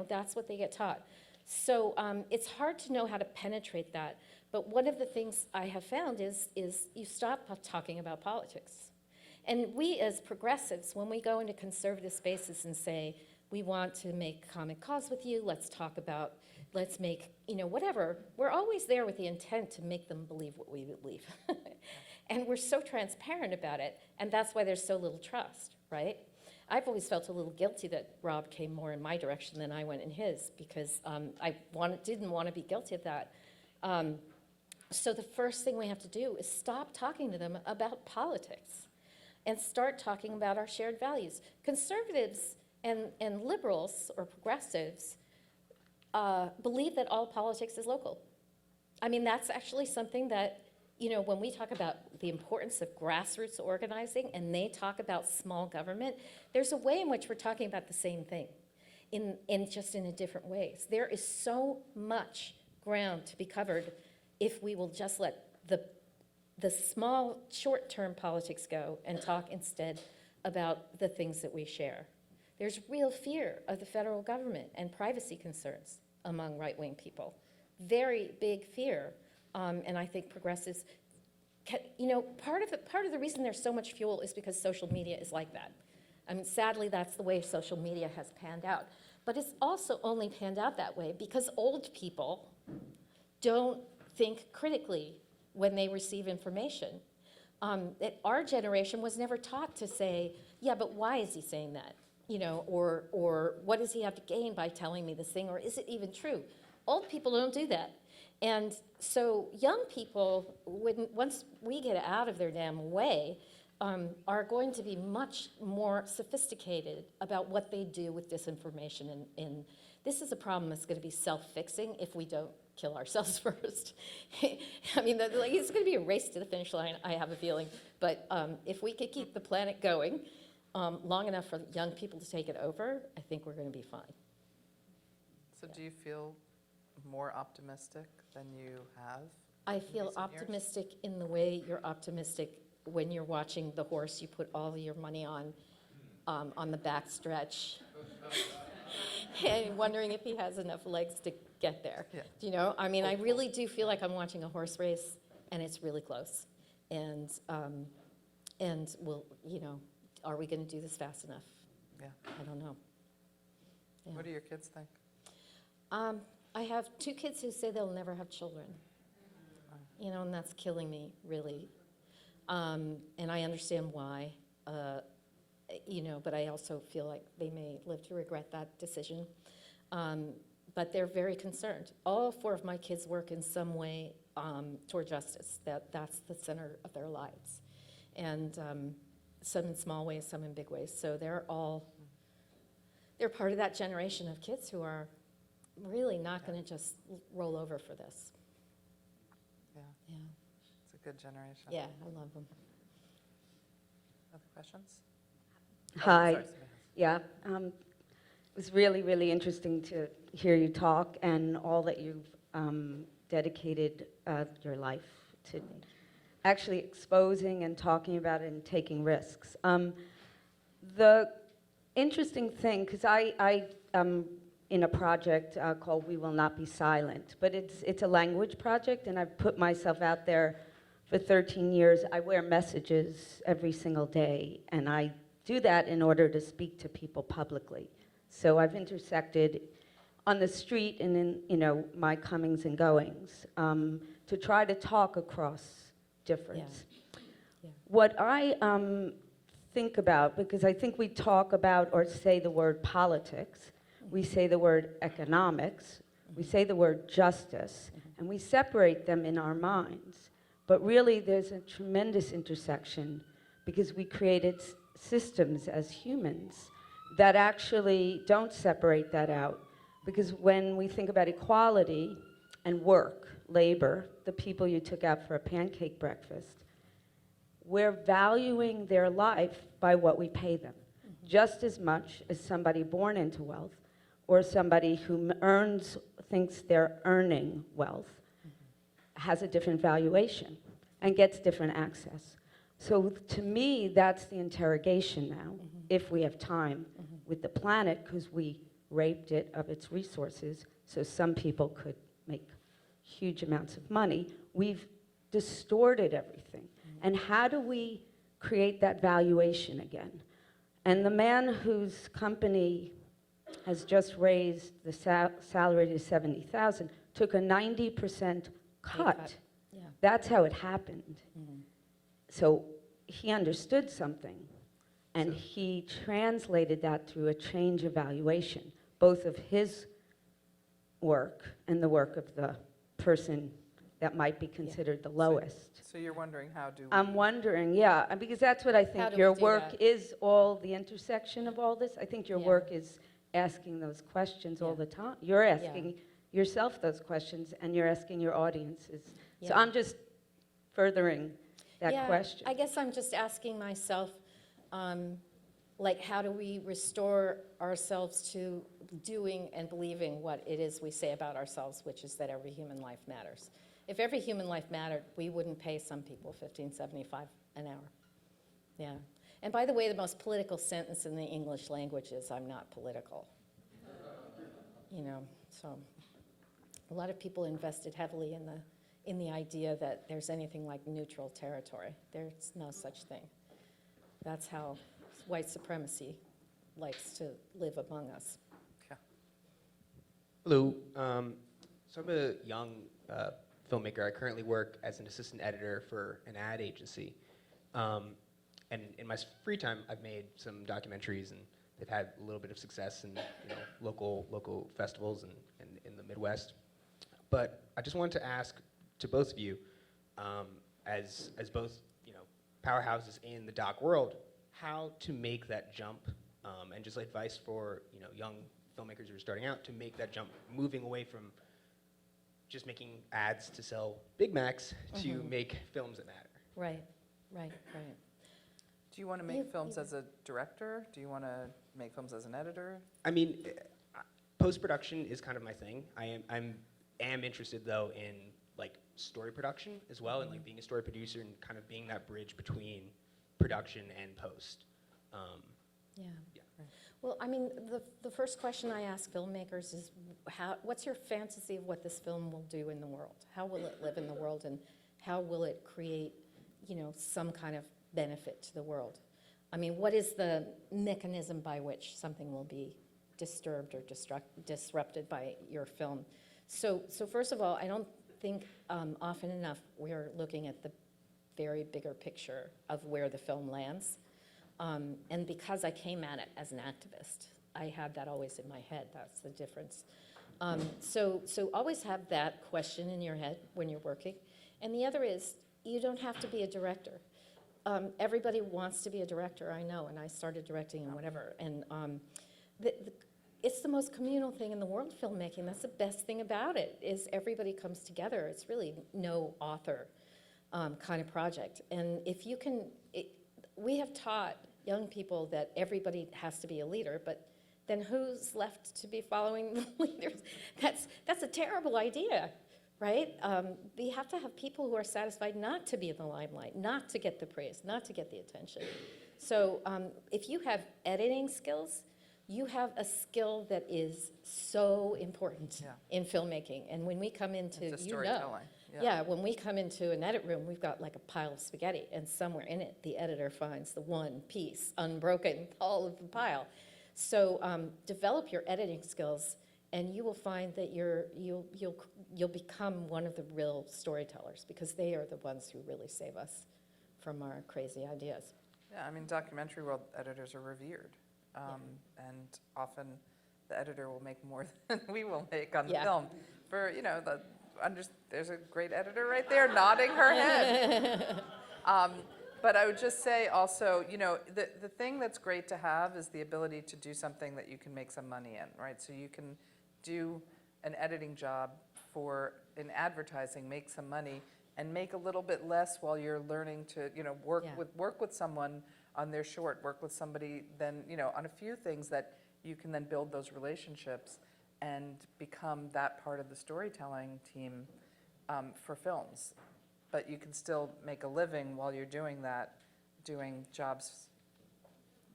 That's what they get taught. So it's hard to know how to penetrate that. But one of the things I have found is you stop talking about politics. And we as progressives, when we go into conservative spaces and say, we want to make common cause with you, let's make, whatever, we're always there with the intent to make them believe what we believe. And we're so transparent about it, and that's why there's so little trust, right? I've always felt a little guilty that Rob came more in my direction than I went in his, because I didn't want to be guilty of that. So the first thing we have to do is stop talking to them about politics and start talking about our shared values. Conservatives and liberals or progressives believe that all politics is local. That's actually something that, when we talk about the importance of grassroots organizing and they talk about small government, there's a way in which we're talking about the same thing, just in a different ways. There is so much ground to be covered if we will just let the small, short-term politics go and talk instead about the things that we share. There's real fear of the federal government and privacy concerns among right-wing people. Very big fear. And I think progressives, part of the reason there's so much fuel is because social media is like that. Sadly, that's the way social media has panned out. But it's also only panned out that way because old people don't think critically when they receive information. That our generation was never taught to say, yeah, but why is he saying that? Or what does he have to gain by telling me this thing, or is it even true? Old people don't do that. And so young people, once we get out of their damn way, are going to be much more sophisticated about what they do with disinformation. And this is a problem that's going to be self-fixing if we don't kill ourselves first. It's going to be a race to the finish line, I have a feeling. But if we could keep the planet going long enough for young people to take it over, I think we're going to be fine. So do you feel more optimistic than you have? I feel optimistic in the way you're optimistic when you're watching the horse you put all your money on the back stretch and wondering if he has enough legs to get there. Yeah. I really do feel like I'm watching a horse race, and it's really close. And we'll, are we going to do this fast enough? Yeah. I don't know. Yeah. What do your kids think? I have 2 kids who say they'll never have children. And that's killing me, really. And I understand why, but I also feel like they may live to regret that decision. But they're very concerned. All 4 of my kids work in some way toward justice. That's the center of their lives. And some in small ways, some in big ways. So they're part of that generation of kids who are really not going to just roll over for this. Yeah, Yeah, it's a good generation. yeah, I love them. Other questions? Hi. Sorry, somebody else. Yeah. It was really, really interesting to hear you talk and all that you've dedicated your life to actually exposing and talking about it and taking risks. The interesting thing, because I am in a project called We Will Not Be Silent, but it's a language project, and I've put myself out there for 13 years. I wear messages every single day, and I do that in order to speak to people publicly. So I've intersected on the street and in my comings and goings to try to talk across difference. Yeah. What I think about, because I think we talk about or say the word politics, we say the word economics, we say the word justice, and we separate them in our minds. But really there's a tremendous intersection because we created systems as humans that actually don't separate that out. Because when we think about equality and work, labor, the people you took out for a pancake breakfast, we're valuing their life by what we pay them, just as much as somebody born into wealth or somebody who thinks they're earning wealth has a different valuation and gets different access. So to me, that's the interrogation now, if we have time, with the planet, because we raped it of its resources so some people could make huge amounts of money. We've distorted everything. And how do we create that valuation again? And the man whose company has just raised the salary to $70,000 took a 90% cut. Yeah. That's how it happened. So he understood something, and he translated that through a change of valuation, both of his work and the work of the person that might be considered the lowest. So you're wondering how do we... I'm wondering, yeah, because that's what I How think do your we do work that? is, all the intersection of all this. I think your Yeah. work is asking those questions all Yeah. the time. You're asking yourself those questions, and you're asking your audiences. So Yeah. I'm just furthering that question. I guess I'm just asking myself, like, how do we restore ourselves to doing and believing what it is we say about ourselves, which is that every human life matters. If every human life mattered, we wouldn't pay some people $15.75 an hour. Yeah. And by the way, the most political sentence in the English language is, "I'm not political." So a lot of people invested heavily in the idea that there's anything like neutral territory. There's no such thing. That's how white supremacy likes to live among us. Hello. So I'm a young filmmaker. I currently work as an assistant editor for an ad agency. And in my free time, I've made some documentaries, and they've had a little bit of success in local festivals and in the Midwest. But I just wanted to ask to both of you, as both powerhouses in the doc world, how to make that jump, and just advice for young filmmakers who are starting out to make that jump, moving away from just making ads to sell Big Macs to make films that matter. Right. Do you want to make films as a director? Do you want to make films as an editor? I mean, post-production is kind of my thing. I am interested though in story production as well, and being a story producer and kind of being that bridge between production and post. Yeah. Well, I mean, the first question I ask filmmakers is, what's your fantasy of what this film will do in the world? How will it live in the world, and how will it create, some kind of benefit to the world? I mean, what is the mechanism by which something will be disturbed or disrupted by your film? So first of all, I don't think often enough we're looking at the very bigger picture of where the film lands. And because I came at it as an activist, I had that always in my head. That's the difference. So always have that question in your head when you're working. And the other is, you don't have to be a director. Everybody wants to be a director, I know, and I started directing and whatever. And it's the most communal thing in the world, filmmaking. That's the best thing about it, is everybody comes together. It's really no author kind of project. And if you can, we have taught young people that everybody has to be a leader, but then who's left to be following the leaders? That's a terrible idea, right? We have to have people who are satisfied not to be in the limelight, not to get the praise, not to get the attention. So if you have editing skills, you have a skill that is so important in filmmaking. And when we come into, storytelling. when we come into an edit room, we've got like a pile of spaghetti, and somewhere in it, the editor finds the one piece, unbroken, all of the pile. So develop your editing skills, and you will find that you'll become one of the real storytellers, because they are the ones who really save us from our crazy ideas. Yeah, I mean, documentary world editors are revered. And often the editor will make more than we will make on the film. For, there's a great editor right there nodding her head. But I would just say also, the thing that's great to have is the ability to do something that you can make some money in, right? So you can do an editing job in advertising, make some money, and make a little bit less while you're learning to, work with someone on their short, work with somebody then, on a few things that you can then build those relationships and become that part of the storytelling team for films. But you can still make a living while you're doing that, doing jobs.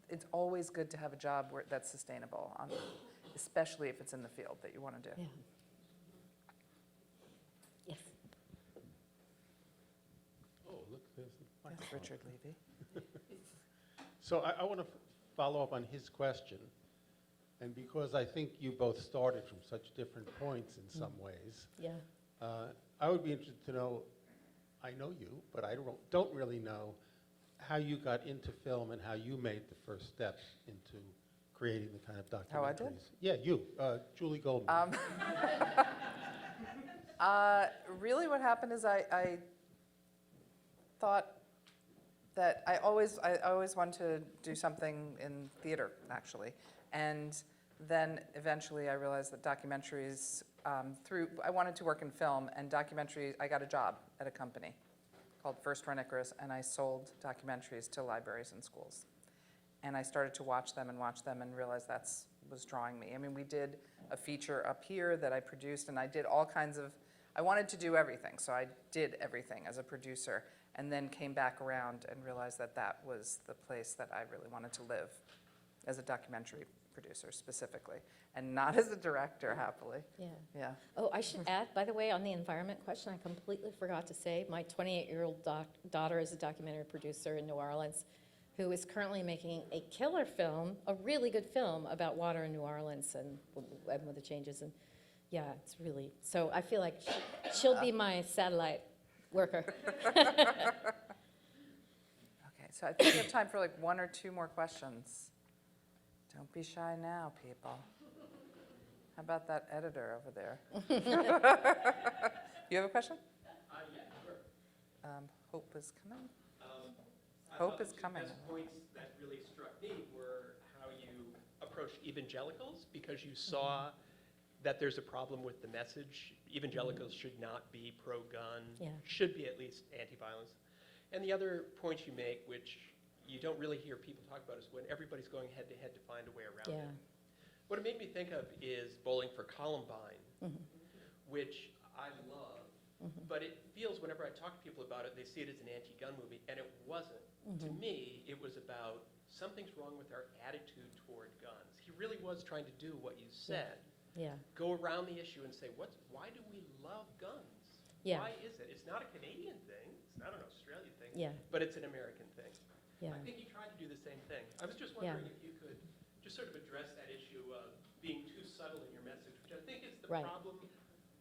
It's always good to have a job that's sustainable, especially if it's in the field that you want to do. Yeah. Yes. Oh, look, there's the Yes, Richard Levy. So I want to follow up on his question, and because I think you both started from such different points in some ways, I would be interested to know, I know you, but I don't really know how you got into film and how you made the first steps into creating the kind of documentaries. How I did? Yeah, you, Julie Goldman. Really what happened is I thought that I always wanted to do something in theater, actually. And then eventually I realized that documentaries, I wanted to work in film, and documentaries, I got a job at a company called First Run Icarus, and I sold documentaries to libraries and schools. And I started to watch them and realized that was drawing me. I mean, we did a feature up here that I produced, and I did all kinds of, I wanted to do everything, so I did everything as a producer, and then came back around and realized that that was the place that I really wanted to live, as a documentary producer specifically, and not as a director, happily. Yeah. Oh, I should add, by the way, on the environment question, I completely forgot to say, my 28-year-old daughter is a documentary producer in New Orleans who is currently making a killer film, a really good film about water in New Orleans and with the changes. And yeah, it's really, so I feel like she'll be my satellite worker. Okay, so I think we have time for like one or two more questions. Don't be shy now, people. How about that editor over there? You have a question? Yeah, sure. Hope is coming. Hope is coming. The best points that really struck me were how you approached evangelicals, because you saw that there's a problem with the message. Evangelicals should not be pro-gun, should be at least anti-violence. And the other point you make, which you don't really hear people talk about, is when everybody's going head-to-head to find a way around it. What it made me think of is Bowling for Columbine, which I love, but it feels, whenever I talk to people about it, they see it as an anti-gun movie, and it wasn't. To me, it was about something's wrong with our attitude toward guns. He really was trying to do what you said. Go around the issue and say, why do we love guns? Why is it? It's not a Canadian thing. It's not an Australian thing. But it's an American thing. I think you tried to do the same thing. I was just wondering if you could just sort of address that issue of being too subtle in your message, which I think is the problem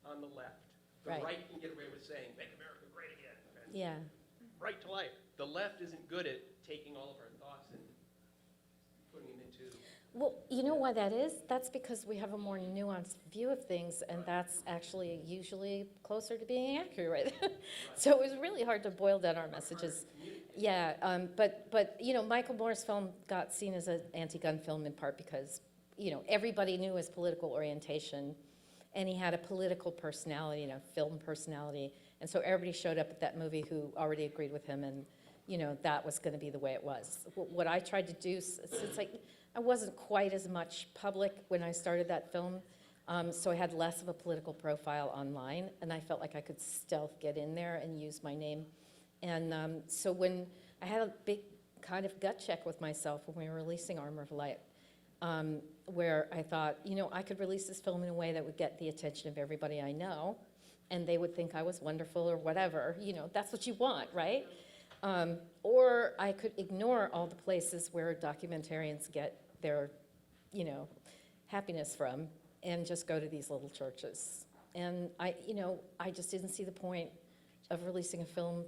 on the left. The right can get away with saying, make America great again. And right to life. The left isn't good at taking all of our thoughts and putting them into... Well, you know why that is? That's because we have a more nuanced view of things, and that's actually usually closer to being accurate. So it was really hard to boil down our messages. But Michael Moore's film got seen as an anti-gun film in part because everybody knew his political orientation, and he had a political personality, film personality. And so everybody showed up at that movie who already agreed with him, and, that was going to be the way it was. What I tried to do, since I wasn't quite as much public when I started that film, so I had less of a political profile online, and I felt like I could stealth get in there and use my name. And so when I had a big kind of gut check with myself when we were releasing Armor of Light, where I thought, I could release this film in a way that would get the attention of everybody I know, and they would think I was wonderful or whatever. That's what you want, right? Or I could ignore all the places where documentarians get their, happiness from, and just go to these little churches. And I just didn't see the point of releasing a film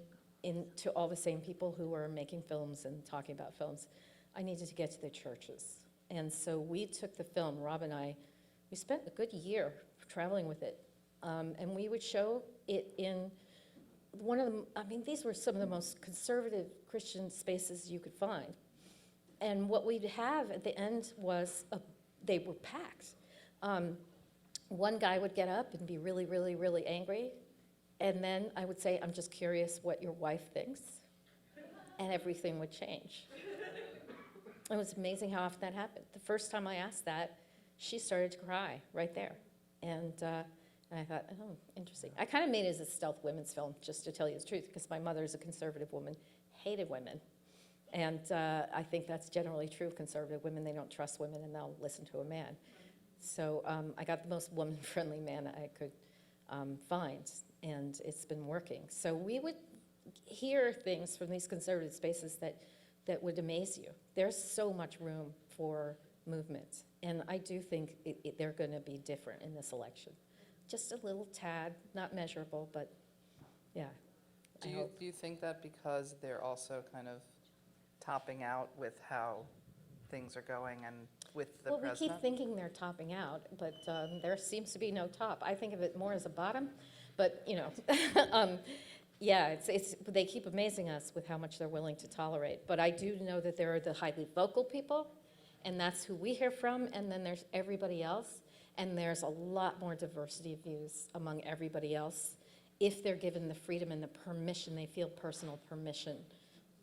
to all the same people who were making films and talking about films. I needed to get to the churches. And so we took the film, Rob and I, we spent a good year traveling with it. And we would show it in these were some of the most conservative Christian spaces you could find. And what we'd have at the end was, they were packed. One guy would get up and be really, really, really angry. And then I would say, I'm just curious what your wife thinks. And everything would change. It was amazing how often that happened. The first time I asked that, she started to cry right there. And I thought, oh, interesting. I kind of made it as a stealth women's film, just to tell you the truth, because my mother is a conservative woman, hated women. And I think that's generally true of conservative women. They don't trust women, and they'll listen to a man. So I got the most woman-friendly man I could find, and it's been working. So we would hear things from these conservative spaces that would amaze you. There's so much room for movement, and I do think they're going to be different in this election. Just a little tad, not measurable, but yeah. Do you think that because they're also kind of topping out with how things are going and with the president? Well, we keep thinking they're topping out, but there seems to be no top. I think of it more as a bottom, but yeah, they keep amazing us with how much they're willing to tolerate. But I do know that there are the highly vocal people, and that's who we hear from, and then there's everybody else, and there's a lot more diversity of views among everybody else if they're given the freedom and the permission, they feel personal permission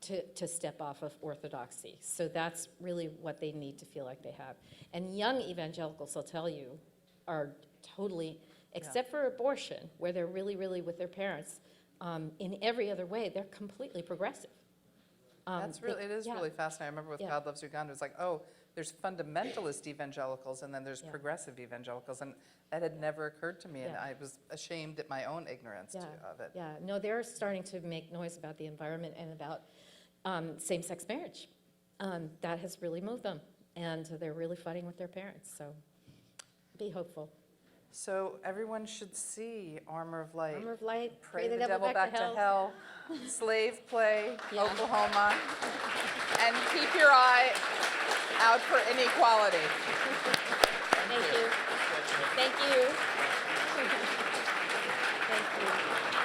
to step off of orthodoxy. So that's really what they need to feel like they have. And young evangelicals, I'll tell you, are totally, except for abortion, where they're really, really with their parents, in every other way, they're completely progressive. It is really fascinating. I remember with God Loves Uganda, it was like, oh, there's fundamentalist evangelicals and then there's progressive evangelicals, and that had never occurred to me, and I was ashamed at my own ignorance of it. Yeah, no, they're starting to make noise about the environment and about same-sex marriage. That has really moved them, and they're really fighting with their parents, so be hopeful. So everyone should see Armor of Light. Armor of Light, Pray the Devil Back to Hell, Slave Play, Oklahoma, and keep your eye out for inequality. Thank you. Thank you. Thank you.